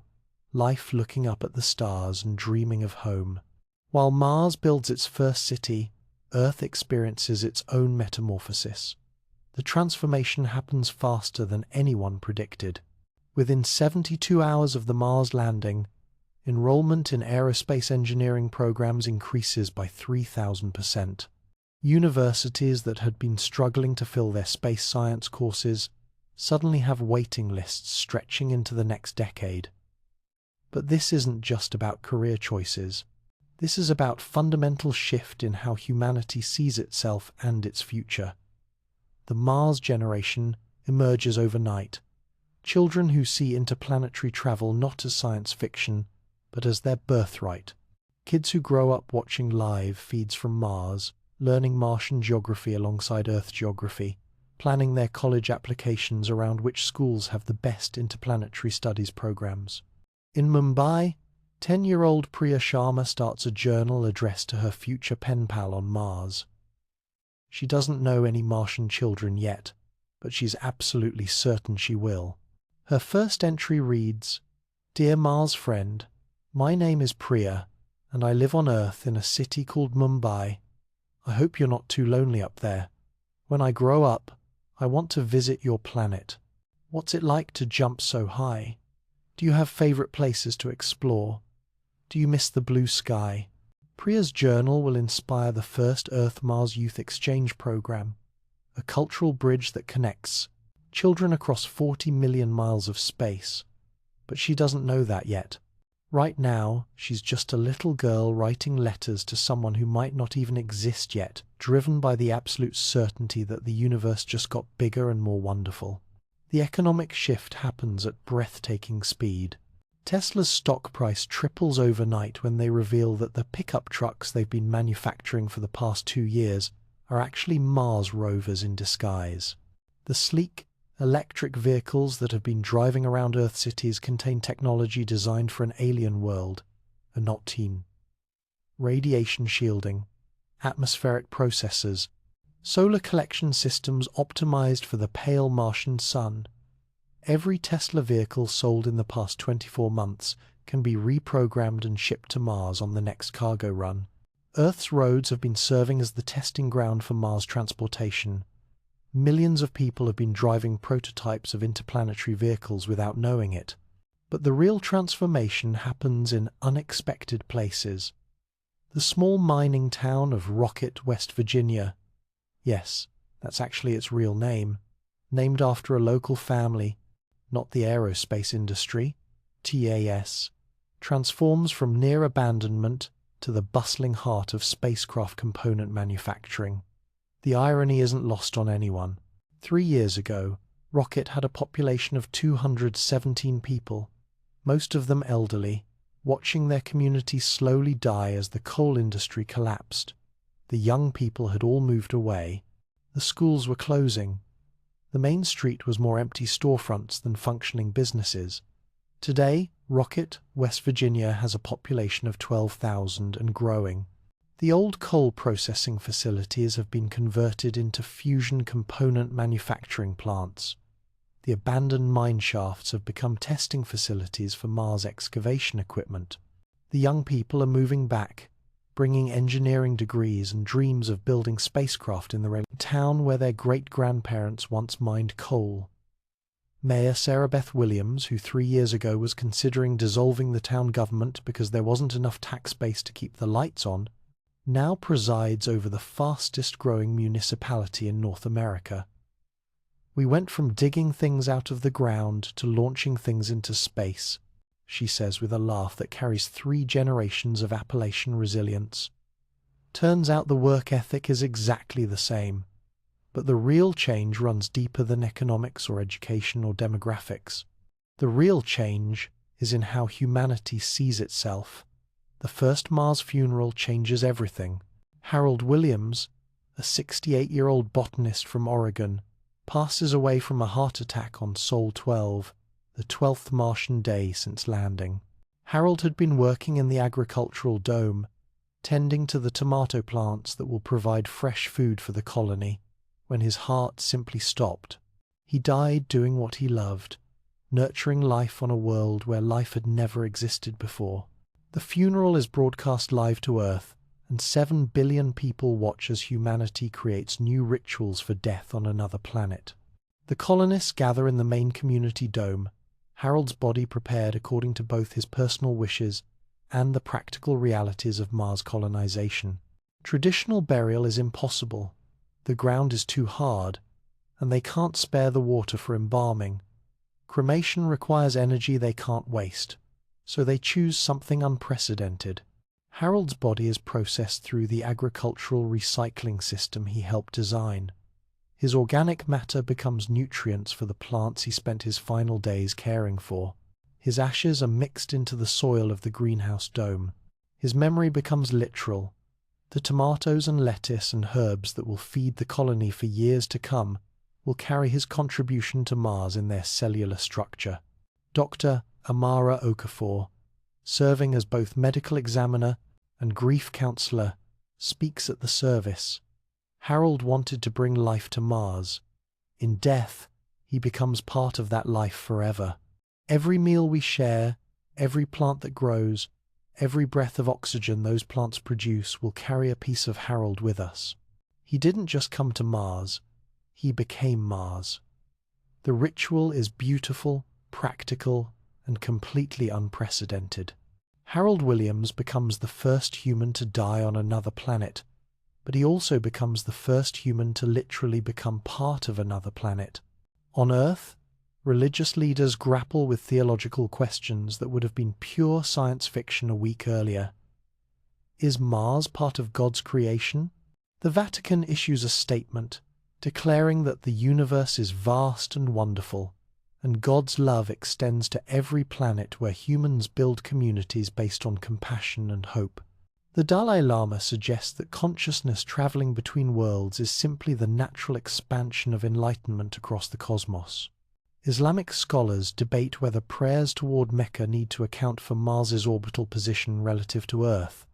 A: life looking up at the stars and dreaming of home. While Mars builds its first city, Earth experiences its own metamorphosis. The transformation happens faster than anyone predicted. Within 72 hours of the Mars landing, enrollment in aerospace engineering programs increases by 3,000%. Universities that had been struggling to fill their space science courses suddenly have waiting lists stretching into the next decade. But this isn't just about career choices. This is about fundamental shift in how humanity sees itself and its future. The Mars generation emerges overnight. Children who see interplanetary travel not as science fiction, but as their birthright. Kids who grow up watching live feeds from Mars, learning Martian geography alongside Earth geography, planning their college applications around which schools have the best interplanetary studies programs. In Mumbai, 10-year-old Priya Sharma starts a journal addressed to her future pen pal on Mars. She doesn't know any Martian children yet, but she's absolutely certain she will. Her first entry reads, "Dear Mars friend, my name is Priya, and I live on Earth in a city called Mumbai. I hope you're not too lonely up there. When I grow up, I want to visit your planet. What's it like to jump so high? Do you have favorite places to explore? Do you miss the blue sky?" Priya's journal will inspire the first Earth-Mars Youth Exchange program, a cultural bridge that connects children across 40 million miles of space. But she doesn't know that yet. Right now, she's just a little girl writing letters to someone who might not even exist yet, driven by the absolute certainty that the universe just got bigger and more wonderful. The economic shift happens at breathtaking speed. Tesla's stock price triples overnight when they reveal that the pickup trucks they've been manufacturing for the past 2 years are actually Mars rovers in disguise. The sleek, electric vehicles that have been driving around Earth cities contain technology designed for an alien world, and not teen. Radiation shielding, atmospheric processors, solar collection systems optimized for the pale Martian sun. Every Tesla vehicle sold in the past 24 months can be reprogrammed and shipped to Mars on the next cargo run. Earth's roads have been serving as the testing ground for Mars transportation. Millions of people have been driving prototypes of interplanetary vehicles without knowing it. But the real transformation happens in unexpected places. The small mining town of Rocket, West Virginia, yes, that's actually its real name, named after a local family, not the aerospace industry, TAS, transforms from near abandonment to the bustling heart of spacecraft component manufacturing. The irony isn't lost on anyone. 3 years ago, Rocket had a population of 217 people, most of them elderly, watching their community slowly die as the coal industry collapsed. The young people had all moved away. The schools were closing. The main street was more empty storefronts than functioning businesses. Today, Rocket, West Virginia has a population of 12,000 and growing. The old coal processing facilities have been converted into fusion component manufacturing plants. The abandoned mine shafts have become testing facilities for Mars excavation equipment. The young people are moving back, bringing engineering degrees and dreams of building spacecraft in the town where their great-grandparents once mined coal. Mayor Sarah Beth Williams, who 3 years ago was considering dissolving the town government because there wasn't enough tax base to keep the lights on, now presides over the fastest-growing municipality in North America. "We went from digging things out of the ground to launching things into space," she says with a laugh that carries 3 generations of Appalachian resilience. Turns out the work ethic is exactly the same, but the real change runs deeper than economics or education or demographics. The real change is in how humanity sees itself. The first Mars funeral changes everything. Harold Williams, a 68-year-old botanist from Oregon, passes away from a heart attack on Sol 12, the 12th Martian day since landing. Harold had been working in the agricultural dome, tending to the tomato plants that will provide fresh food for the colony, when his heart simply stopped. He died doing what he loved, nurturing life on a world where life had never existed before. The funeral is broadcast live to Earth, and 7 billion people watch as humanity creates new rituals for death on another planet. The colonists gather in the main community dome, Harold's body prepared according to both his personal wishes and the practical realities of Mars colonization. Traditional burial is impossible. The ground is too hard, and they can't spare the water for embalming. Cremation requires energy they can't waste, so they choose something unprecedented. Harold's body is processed through the agricultural recycling system he helped design. His organic matter becomes nutrients for the plants he spent his final days caring for. His ashes are mixed into the soil of the greenhouse dome. His memory becomes literal. The tomatoes and lettuce and herbs that will feed the colony for years to come will carry his contribution to Mars in their cellular structure. Dr. Amara Okafor, serving as both medical examiner and grief counselor, speaks at the service. Harold wanted to bring life to Mars. In death, he becomes part of that life forever. Every meal we share, every plant that grows, every breath of oxygen those plants produce will carry a piece of Harold with us. He didn't just come to Mars, he became Mars. The ritual is beautiful, practical, and completely unprecedented. Harold Williams becomes the first human to die on another planet, but he also becomes the first human to literally become part of another planet. On Earth, religious leaders grapple with theological questions that would have been pure science fiction a week earlier. Is Mars part of God's creation? The Vatican issues a statement declaring that the universe is vast and wonderful, and God's love extends to every planet where humans build communities based on compassion and hope. The Dalai Lama suggests that consciousness traveling between worlds is simply the natural expansion of enlightenment across the cosmos. Islamic scholars debate whether prayers toward Mecca need to account for Mars's orbital position relative to Earth,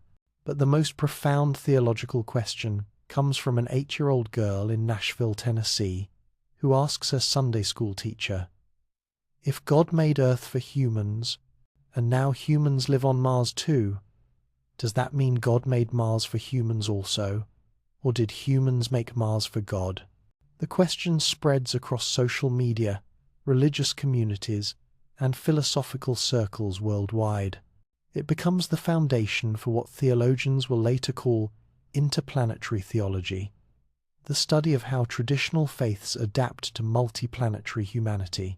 A: but the most profound theological question comes from an 8-year-old girl in Nashville, Tennessee, who asks her Sunday school teacher, "If God made Earth for humans, and now humans live on Mars too, does that mean God made Mars for humans also, or did humans make Mars for God?" The question spreads across social media, religious communities, and philosophical circles worldwide. It becomes the foundation for what theologians will later call interplanetary theology, the study of how traditional faiths adapt to multiplanetary humanity.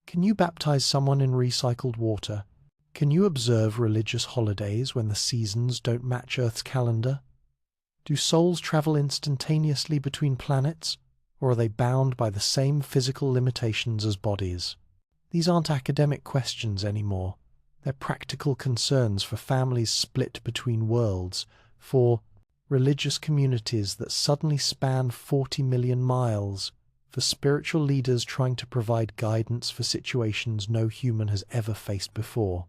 A: Can you baptize someone in recycled water? Can you observe religious holidays when the seasons don't match Earth's calendar? Do souls travel instantaneously between planets, or are they bound by the same physical limitations as bodies? These aren't academic questions anymore. They're practical concerns for families split between worlds, for religious communities that suddenly span 40 million miles, for spiritual leaders trying to provide guidance for situations no human has ever faced before.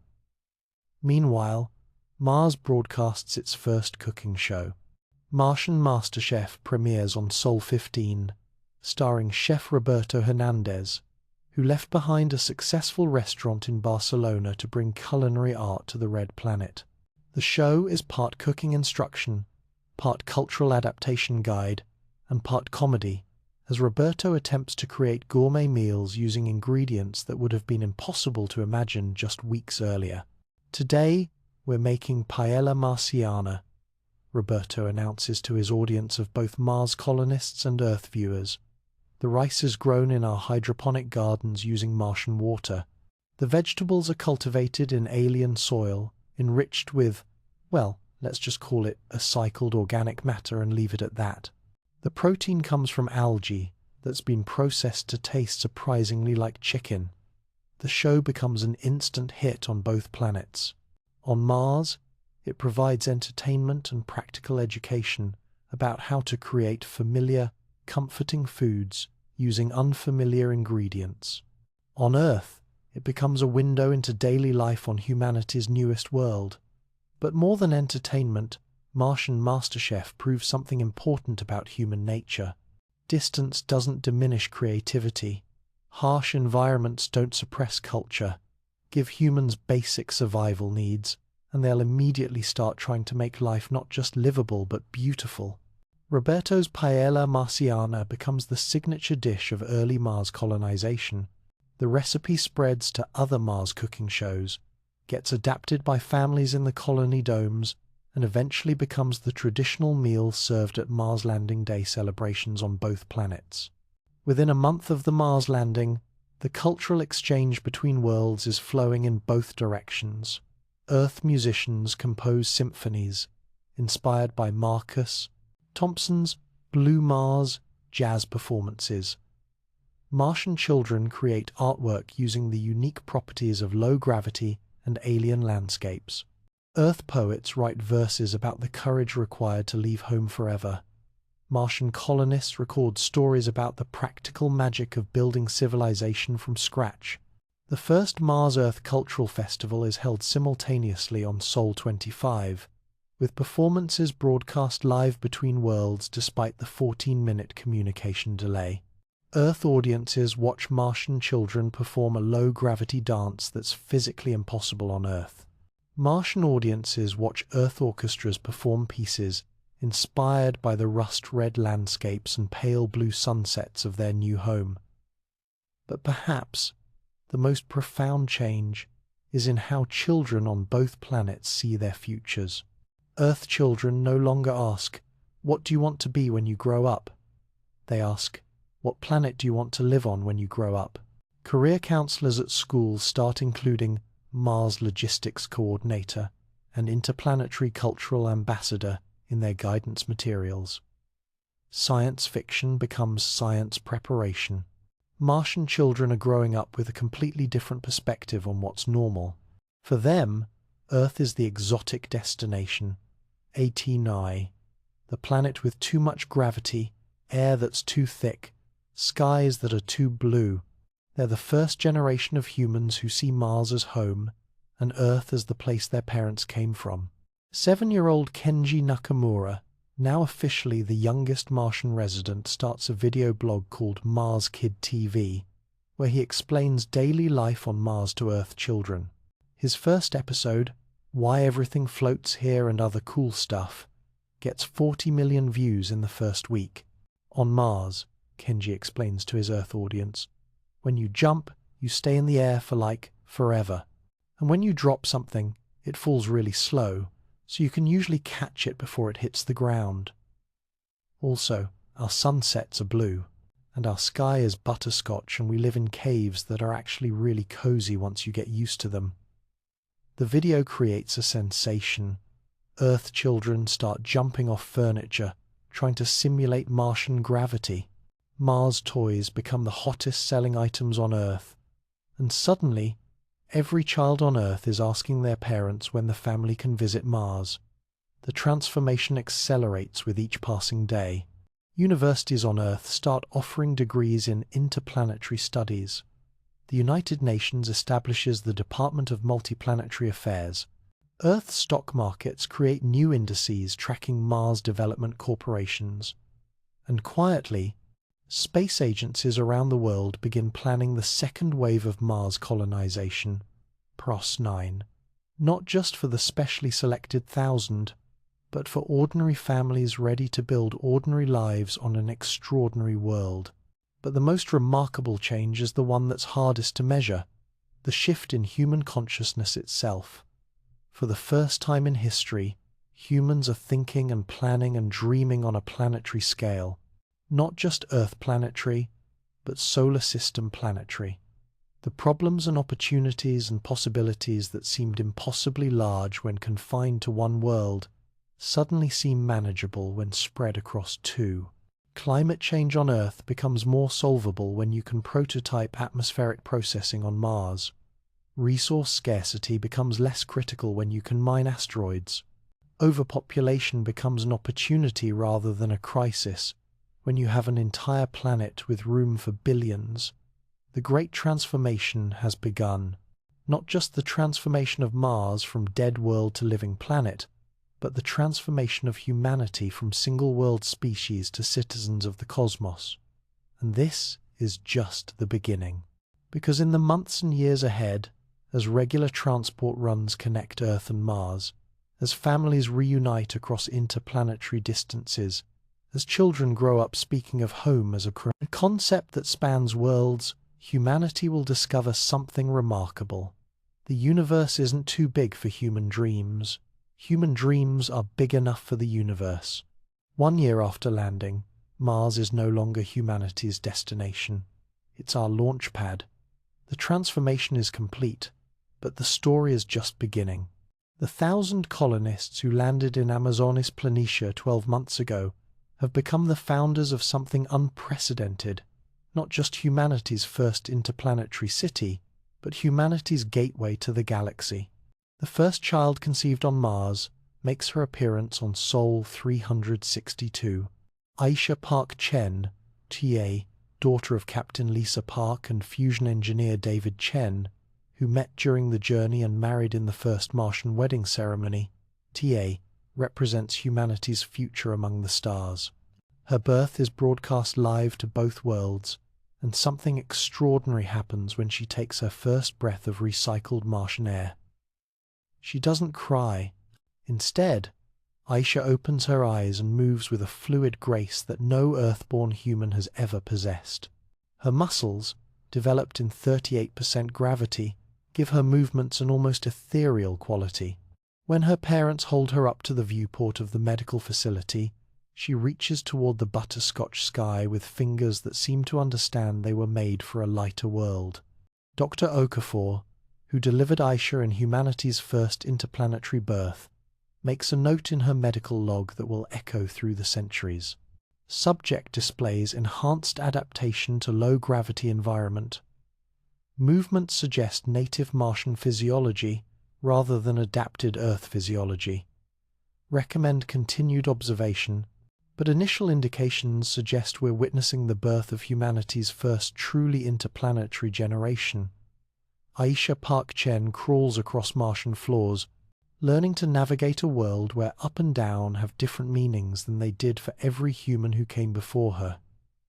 A: Meanwhile, Mars broadcasts its first cooking show. Martian MasterChef premieres on Sol 15, starring Chef Roberto Hernandez, who left behind a successful restaurant in Barcelona to bring culinary art to the Red Planet. The show is part cooking instruction, part cultural adaptation guide, and part comedy, as Roberto attempts to create gourmet meals using ingredients that would have been impossible to imagine just weeks earlier. Today, we're making paella marciana, Roberto announces to his audience of both Mars colonists and Earth viewers. The rice is grown in our hydroponic gardens using Martian water. The vegetables are cultivated in alien soil, enriched with, well, let's just call it recycled organic matter and leave it at that. The protein comes from algae that's been processed to taste surprisingly like chicken. The show becomes an instant hit on both planets. On Mars, it provides entertainment and practical education about how to create familiar, comforting foods using unfamiliar ingredients. On Earth, it becomes a window into daily life on humanity's newest world. But more than entertainment, Martian MasterChef proves something important about human nature. Distance doesn't diminish creativity. Harsh environments don't suppress culture. Give humans basic survival needs, and they'll immediately start trying to make life not just livable but beautiful. Roberto's paella marciana becomes the signature dish of early Mars colonization. The recipe spreads to other Mars cooking shows, gets adapted by families in the colony domes, and eventually becomes the traditional meal served at Mars Landing Day celebrations on both planets. Within a month of the Mars landing, the cultural exchange between worlds is flowing in both directions. Earth musicians compose symphonies, inspired by Marcus Thompson's Blue Mars jazz performances. Martian children create artwork using the unique properties of low gravity and alien landscapes. Earth poets write verses about the courage required to leave home forever. Martian colonists record stories about the practical magic of building civilization from scratch. The first Mars-Earth Cultural Festival is held simultaneously on Sol 25, with performances broadcast live between worlds despite the 14-minute communication delay. Earth audiences watch Martian children perform a low-gravity dance that's physically impossible on Earth. Martian audiences watch Earth orchestras perform pieces inspired by the rust-red landscapes and pale blue sunsets of their new home. But perhaps the most profound change is in how children on both planets see their futures. Earth children no longer ask, "What do you want to be when you grow up?" They ask, "What planet do you want to live on when you grow up?" Career counselors at schools start including Mars Logistics Coordinator and Interplanetary Cultural Ambassador in their guidance materials. Science fiction becomes science preparation. Martian children are growing up with a completely different perspective on what's normal. For them, Earth is the exotic destination, AT9, the planet with too much gravity, air that's too thick, skies that are too blue. They're the first generation of humans who see Mars as home and Earth as the place their parents came from. 7-year-old Kenji Nakamura, now officially the youngest Martian resident, starts a video blog called Mars Kid TV, where he explains daily life on Mars to Earth children. His first episode, Why Everything Floats Here and Other Cool Stuff, gets 40 million views in the first week. On Mars, Kenji explains to his Earth audience, when you jump, you stay in the air for forever. And when you drop something, it falls really slow, so you can usually catch it before it hits the ground. Also, our sunsets are blue, and our sky is butterscotch, and we live in caves that are actually really cozy once you get used to them. The video creates a sensation. Earth children start jumping off furniture, trying to simulate Martian gravity. Mars toys become the hottest selling items on Earth. And suddenly, every child on Earth is asking their parents when the family can visit Mars. The transformation accelerates with each passing day. Universities on Earth start offering degrees in interplanetary studies. The United Nations establishes the Department of Multiplanetary Affairs. Earth stock markets create new indices tracking Mars development corporations. And quietly, space agencies around the world begin planning the second wave of Mars colonization, PROS-9, not just for the specially selected 1,000, but for ordinary families ready to build ordinary lives on an extraordinary world. But the most remarkable change is the one that's hardest to measure, the shift in human consciousness itself. For the first time in history, humans are thinking and planning and dreaming on a planetary scale, not just Earth planetary, but solar system planetary. The problems and opportunities and possibilities that seemed impossibly large when confined to one world suddenly seem manageable when spread across two. Climate change on Earth becomes more solvable when you can prototype atmospheric processing on Mars. Resource scarcity becomes less critical when you can mine asteroids. Overpopulation becomes an opportunity rather than a crisis when you have an entire planet with room for billions. The great transformation has begun. Not just the transformation of Mars from dead world to living planet, but the transformation of humanity from single-world species to citizens of the cosmos. And this is just the beginning. Because in the months and years ahead, as regular transport runs connect Earth and Mars, as families reunite across interplanetary distances, as children grow up speaking of home as a concept that spans worlds, humanity will discover something remarkable. The universe isn't too big for human dreams. Human dreams are big enough for the universe. 1 year after landing, Mars is no longer humanity's destination. It's our launch pad. The transformation is complete, but the story is just beginning. The 1,000 colonists who landed in Amazonis Planitia 12 months ago have become the founders of something unprecedented, not just humanity's first interplanetary city, but humanity's gateway to the galaxy. The first child conceived on Mars makes her appearance on Sol 362. Aisha Park Chen, TA, daughter of Captain Lisa Park and fusion engineer David Chen, who met during the journey and married in the first Martian wedding ceremony, TA, represents humanity's future among the stars. Her birth is broadcast live to both worlds, and something extraordinary happens when she takes her first breath of recycled Martian air. She doesn't cry. Instead, Aisha opens her eyes and moves with a fluid grace that no Earthborn human has ever possessed. Her muscles, developed in 38% gravity, give her movements an almost ethereal quality. When her parents hold her up to the viewport of the medical facility, she reaches toward the butterscotch sky with fingers that seem to understand they were made for a lighter world. Dr. Okafor, who delivered Aisha in humanity's first interplanetary birth, makes a note in her medical log that will echo through the centuries. Subject displays enhanced adaptation to low-gravity environment. Movements suggest native Martian physiology rather than adapted Earth physiology. Recommend continued observation, but initial indications suggest we're witnessing the birth of humanity's first truly interplanetary generation. Aisha Park Chen crawls across Martian floors, learning to navigate a world where up and down have different meanings than they did for every human who came before her.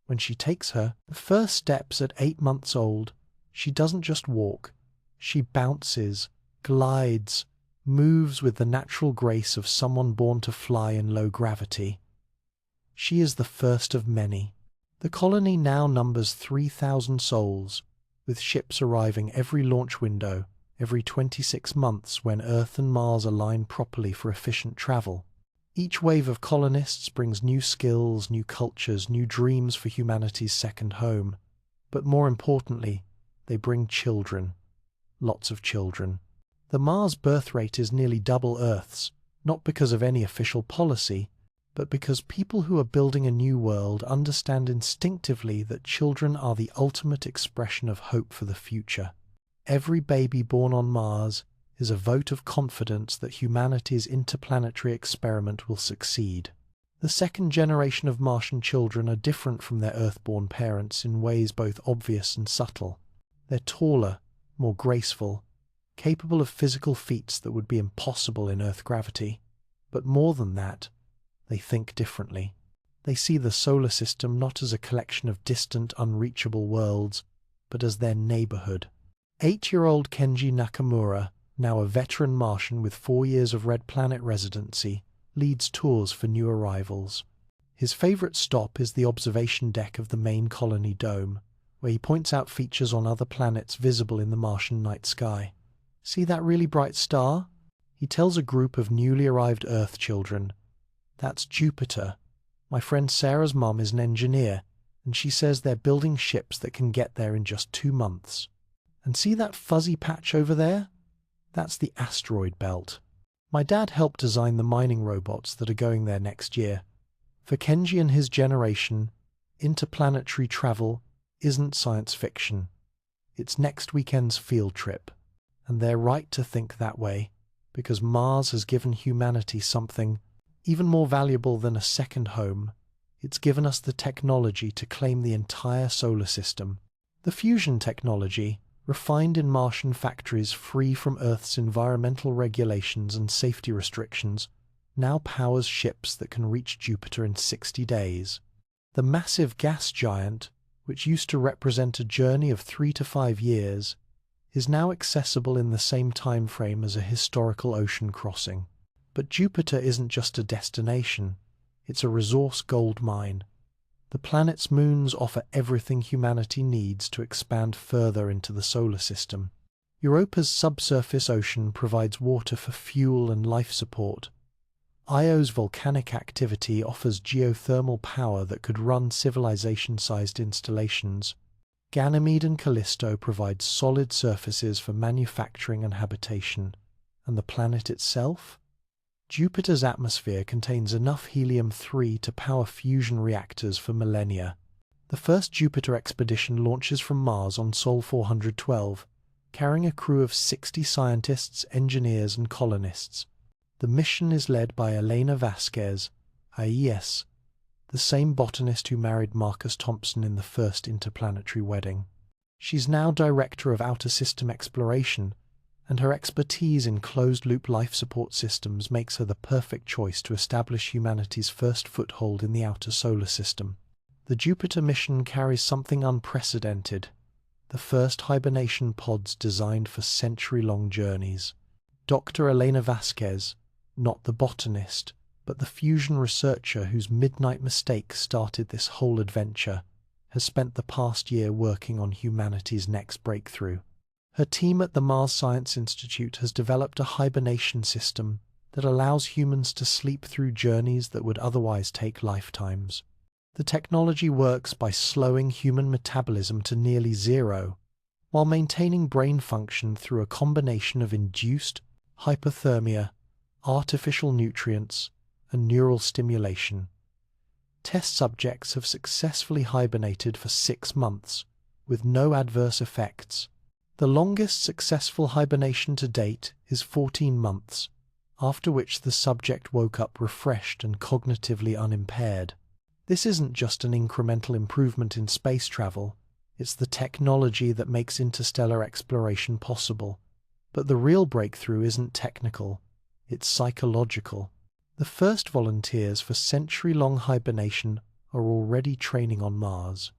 A: When she takes her first steps at 8 months old, she doesn't just walk. She bounces, glides, moves with the natural grace of someone born to fly in low gravity. She is the first of many. The colony now numbers 3,000 souls, with ships arriving every launch window, every 26 months when Earth and Mars align properly for efficient travel. Each wave of colonists brings new skills, new cultures, new dreams for humanity's second home. But more importantly, they bring children. Lots of children. The Mars birth rate is nearly double Earth's, not because of any official policy, but because people who are building a new world understand instinctively that children are the ultimate expression of hope for the future. Every baby born on Mars is a vote of confidence that humanity's interplanetary experiment will succeed. The second generation of Martian children are different from their Earth-born parents in ways both obvious and subtle. They're taller, more graceful, capable of physical feats that would be impossible in Earth gravity. But more than that, they think differently. They see the solar system not as a collection of distant, unreachable worlds, but as their neighborhood. 8-year-old Kenji Nakamura, now a veteran Martian with 4 years of Red Planet residency, leads tours for new arrivals. His favorite stop is the observation deck of the main colony dome, where he points out features on other planets visible in the Martian night sky. See that really bright star? He tells a group of newly arrived Earth children, "That's Jupiter. My friend Sarah's mom is an engineer, and she says they're building ships that can get there in just 2 months. And see that fuzzy patch over there? That's the asteroid belt. My dad helped design the mining robots that are going there next year. For Kenji and his generation, interplanetary travel isn't science fiction. It's next weekend's field trip. And they're right to think that way, because Mars has given humanity something even more valuable than a second home. It's given us the technology to claim the entire solar system. The fusion technology, refined in Martian factories free from Earth's environmental regulations and safety restrictions, now powers ships that can reach Jupiter in 60 days. The massive gas giant, which used to represent a journey of 3 to 5 years, is now accessible in the same time frame as a historical ocean crossing. But Jupiter isn't just a destination, it's a resource gold mine. The planet's moons offer everything humanity needs to expand further into the solar system. Europa's subsurface ocean provides water for fuel and life support. Io's volcanic activity offers geothermal power that could run civilization-sized installations. Ganymede and Callisto provide solid surfaces for manufacturing and habitation. And the planet itself? Jupiter's atmosphere contains enough helium-3 to power fusion reactors for millennia. The first Jupiter expedition launches from Mars on Sol 412, carrying a crew of 60 scientists, engineers, and colonists. The mission is led by Elena Vasquez, IES, the same botanist who married Marcus Thompson in the first interplanetary wedding. She's now Director of Outer System Exploration, and her expertise in closed-loop life support systems makes her the perfect choice to establish humanity's first foothold in the outer solar system. The Jupiter mission carries something unprecedented: the first hibernation pods designed for century-long journeys. Dr. Elena Vasquez, not the botanist, but the fusion researcher whose midnight mistake started this whole adventure, has spent the past year working on humanity's next breakthrough. Her team at the Mars Science Institute has developed a hibernation system that allows humans to sleep through journeys that would otherwise take lifetimes. The technology works by slowing human metabolism to nearly zero, while maintaining brain function through a combination of induced hypothermia, artificial nutrients, and neural stimulation. Test subjects have successfully hibernated for 6 months, with no adverse effects. The longest successful hibernation to date is 14 months, after which the subject woke up refreshed and cognitively unimpaired. This isn't just an incremental improvement in space travel, it's the technology that makes interstellar exploration possible. But the real breakthrough isn't technical, it's psychological. The first volunteers for century-long hibernation are already training on Mars.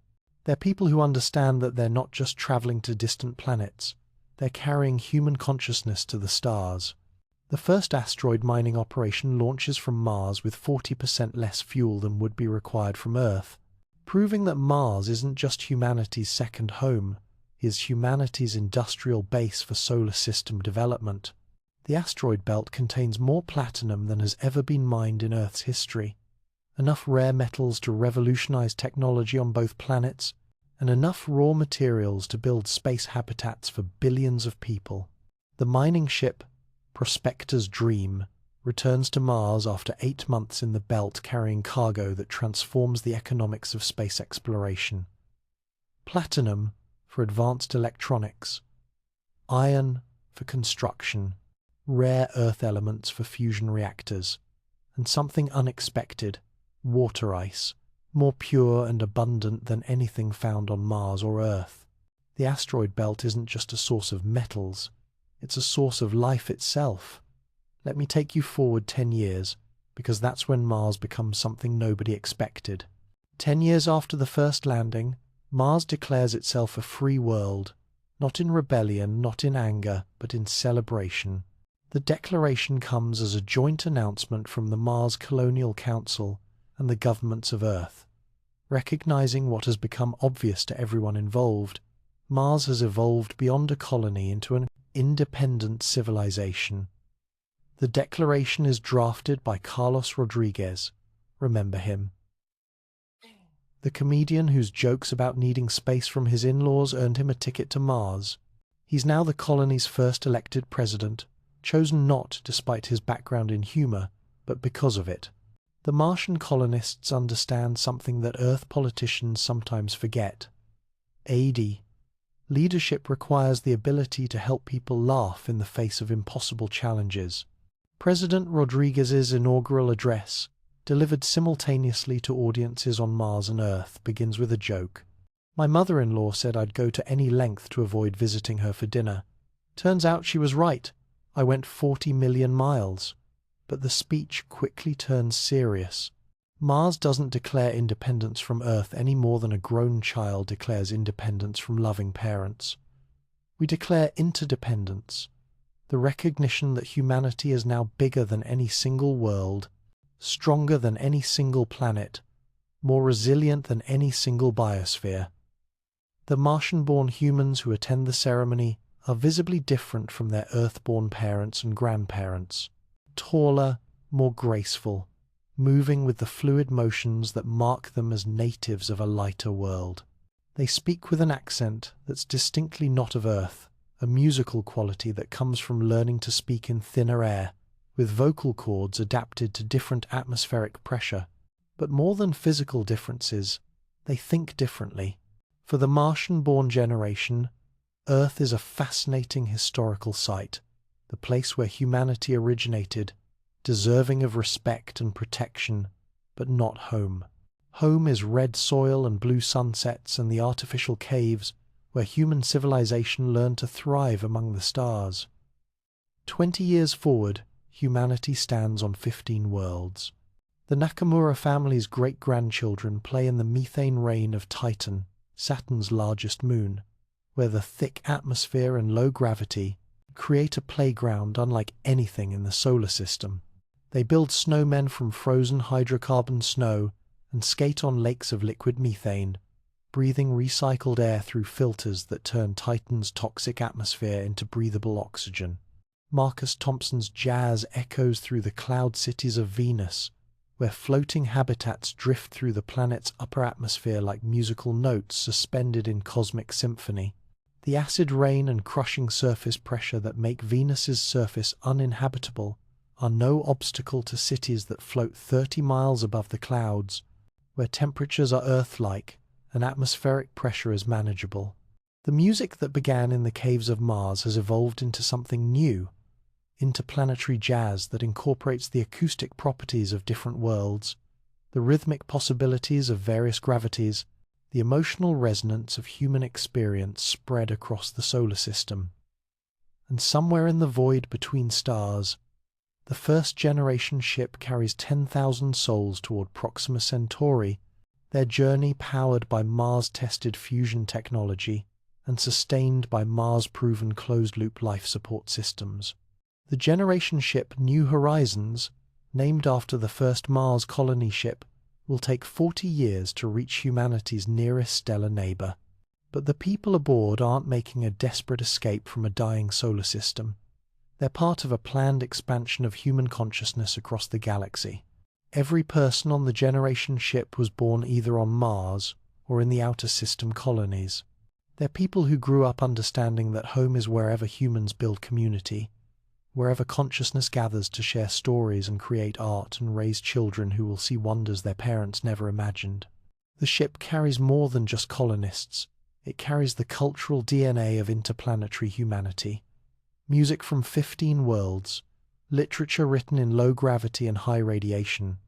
A: They're people who understand that they're not just traveling to distant planets, they're carrying human consciousness to the stars. The first asteroid mining operation launches from Mars with 40% less fuel than would be required from Earth, proving that Mars isn't just humanity's second home, it's humanity's industrial base for solar system development. The asteroid belt contains more platinum than has ever been mined in Earth's history, enough rare metals to revolutionize technology on both planets, and enough raw materials to build space habitats for billions of people. The mining ship, Prospector's Dream, returns to Mars after 8 months in the belt carrying cargo that transforms the economics of space exploration. Platinum for advanced electronics, iron for construction, rare earth elements for fusion reactors, and something unexpected, water ice, more pure and abundant than anything found on Mars or Earth. The asteroid belt isn't just a source of metals, it's a source of life itself. Let me take you forward 10 years, because that's when Mars becomes something nobody expected. 10 years after the first landing, Mars declares itself a free world, not in rebellion, not in anger, but in celebration. The declaration comes as a joint announcement from the Mars Colonial Council and the governments of Earth. Recognizing what has become obvious to everyone involved, Mars has evolved beyond a colony into an independent civilization. The declaration is drafted by Carlos Rodriguez. Remember him? The comedian whose jokes about needing space from his in-laws earned him a ticket to Mars. He's now the colony's first elected president, chosen not despite his background in humor, but because of it. The Martian colonists understand something that Earth politicians sometimes forget. AD. Leadership requires the ability to help people laugh in the face of impossible challenges. President Rodriguez's inaugural address, delivered simultaneously to audiences on Mars and Earth, begins with a joke. My mother-in-law said I'd go to any length to avoid visiting her for dinner. Turns out she was right. I went 40 million miles. But the speech quickly turns serious. Mars doesn't declare independence from Earth any more than a grown child declares independence from loving parents. We declare interdependence, the recognition that humanity is now bigger than any single world, stronger than any single planet, more resilient than any single biosphere. The Martian-born humans who attend the ceremony are visibly different from their Earth-born parents and grandparents. Taller, more graceful, moving with the fluid motions that mark them as natives of a lighter world. They speak with an accent that's distinctly not of Earth, a musical quality that comes from learning to speak in thinner air, with vocal cords adapted to different atmospheric pressure. But more than physical differences, they think differently. For the Martian-born generation, Earth is a fascinating historical site, the place where humanity originated, deserving of respect and protection, but not home. Home is red soil and blue sunsets and the artificial caves where human civilization learned to thrive among the stars. 20 years forward, humanity stands on 15 worlds. The Nakamura family's great-grandchildren play in the methane rain of Titan, Saturn's largest moon, where the thick atmosphere and low gravity create a playground unlike anything in the solar system. They build snowmen from frozen hydrocarbon snow and skate on lakes of liquid methane, breathing recycled air through filters that turn Titan's toxic atmosphere into breathable oxygen. Marcus Thompson's jazz echoes through the cloud cities of Venus, where floating habitats drift through the planet's upper atmosphere like musical notes suspended in cosmic symphony. The acid rain and crushing surface pressure that make Venus's surface uninhabitable are no obstacle to cities that float 30 miles above the clouds, where temperatures are Earth-like and atmospheric pressure is manageable. The music that began in the caves of Mars has evolved into something new, interplanetary jazz that incorporates the acoustic properties of different worlds, the rhythmic possibilities of various gravities, the emotional resonance of human experience spread across the solar system. And somewhere in the void between stars, the first-generation ship carries 10,000 souls toward Proxima Centauri, their journey powered by Mars-tested fusion technology and sustained by Mars-proven closed-loop life support systems. The generation ship New Horizons, named after the first Mars colony ship, will take 40 years to reach humanity's nearest stellar neighbor. But the people aboard aren't making a desperate escape from a dying solar system. They're part of a planned expansion of human consciousness across the galaxy. Every person on the generation ship was born either on Mars or in the outer system colonies. They're people who grew up understanding that home is wherever humans build community, wherever consciousness gathers to share stories and create art and raise children who will see wonders their parents never imagined. The ship carries more than just colonists. It carries the cultural DNA of interplanetary humanity. Music from 15 worlds, literature written in low gravity and high radiation,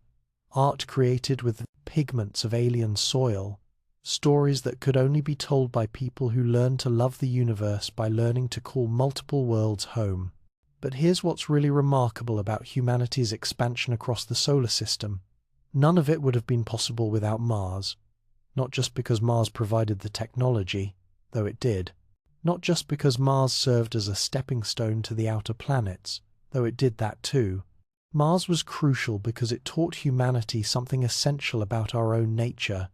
A: art created with pigments of alien soil, stories that could only be told by people who learn to love the universe by learning to call multiple worlds home. But here's what's really remarkable about humanity's expansion across the solar system. None of it would have been possible without Mars. Not just because Mars provided the technology, though it did. Not just because Mars served as a stepping stone to the outer planets, though it did that too. Mars was crucial because it taught humanity something essential about our own nature.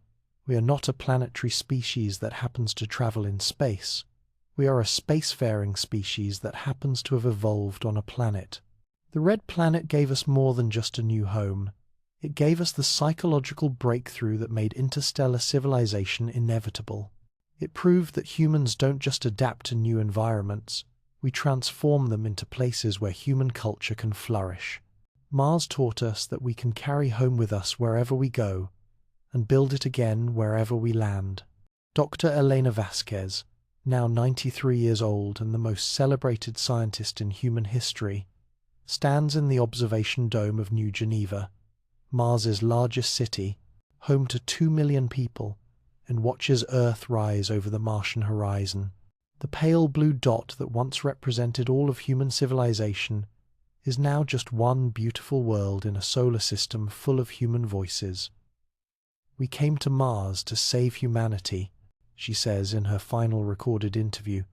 A: We are not a planetary species that happens to travel in space. We are a spacefaring species that happens to have evolved on a planet. The Red Planet gave us more than just a new home. It gave us the psychological breakthrough that made interstellar civilization inevitable. It proved that humans don't just adapt to new environments, we transform them into places where human culture can flourish. Mars taught us that we can carry home with us wherever we go, and build it again wherever we land. Dr. Elena Vasquez, now 93 years old and the most celebrated scientist in human history, stands in the observation dome of New Geneva, Mars's largest city, home to 2 million people, and watches Earth rise over the Martian horizon. The pale blue dot that once represented all of human civilization is now just one beautiful world in a solar system full of human voices. "We came to Mars to save humanity," she says in her final recorded interview,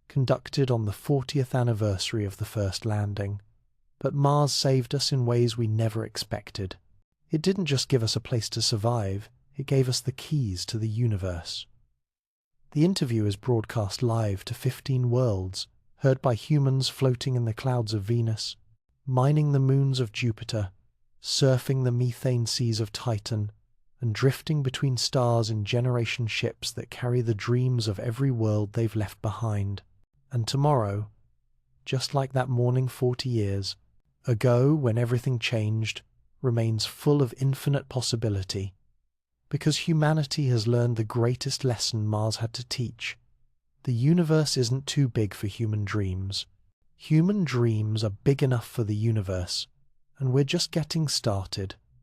A: conducted on the 40th anniversary of the first landing. But Mars saved us in ways we never expected. It didn't just give us a place to survive, it gave us the keys to the universe. The interview is broadcast live to 15 worlds, heard by humans floating in the clouds of Venus, mining the moons of Jupiter, surfing the methane seas of Titan, and drifting between stars in generation ships that carry the dreams of every world they've left behind. And tomorrow, just like that morning 40 years ago when everything changed, remains full of infinite possibility, because humanity has learned the greatest lesson Mars had to teach. The universe isn't too big for human dreams. Human dreams are big enough for the universe, and we're just getting started.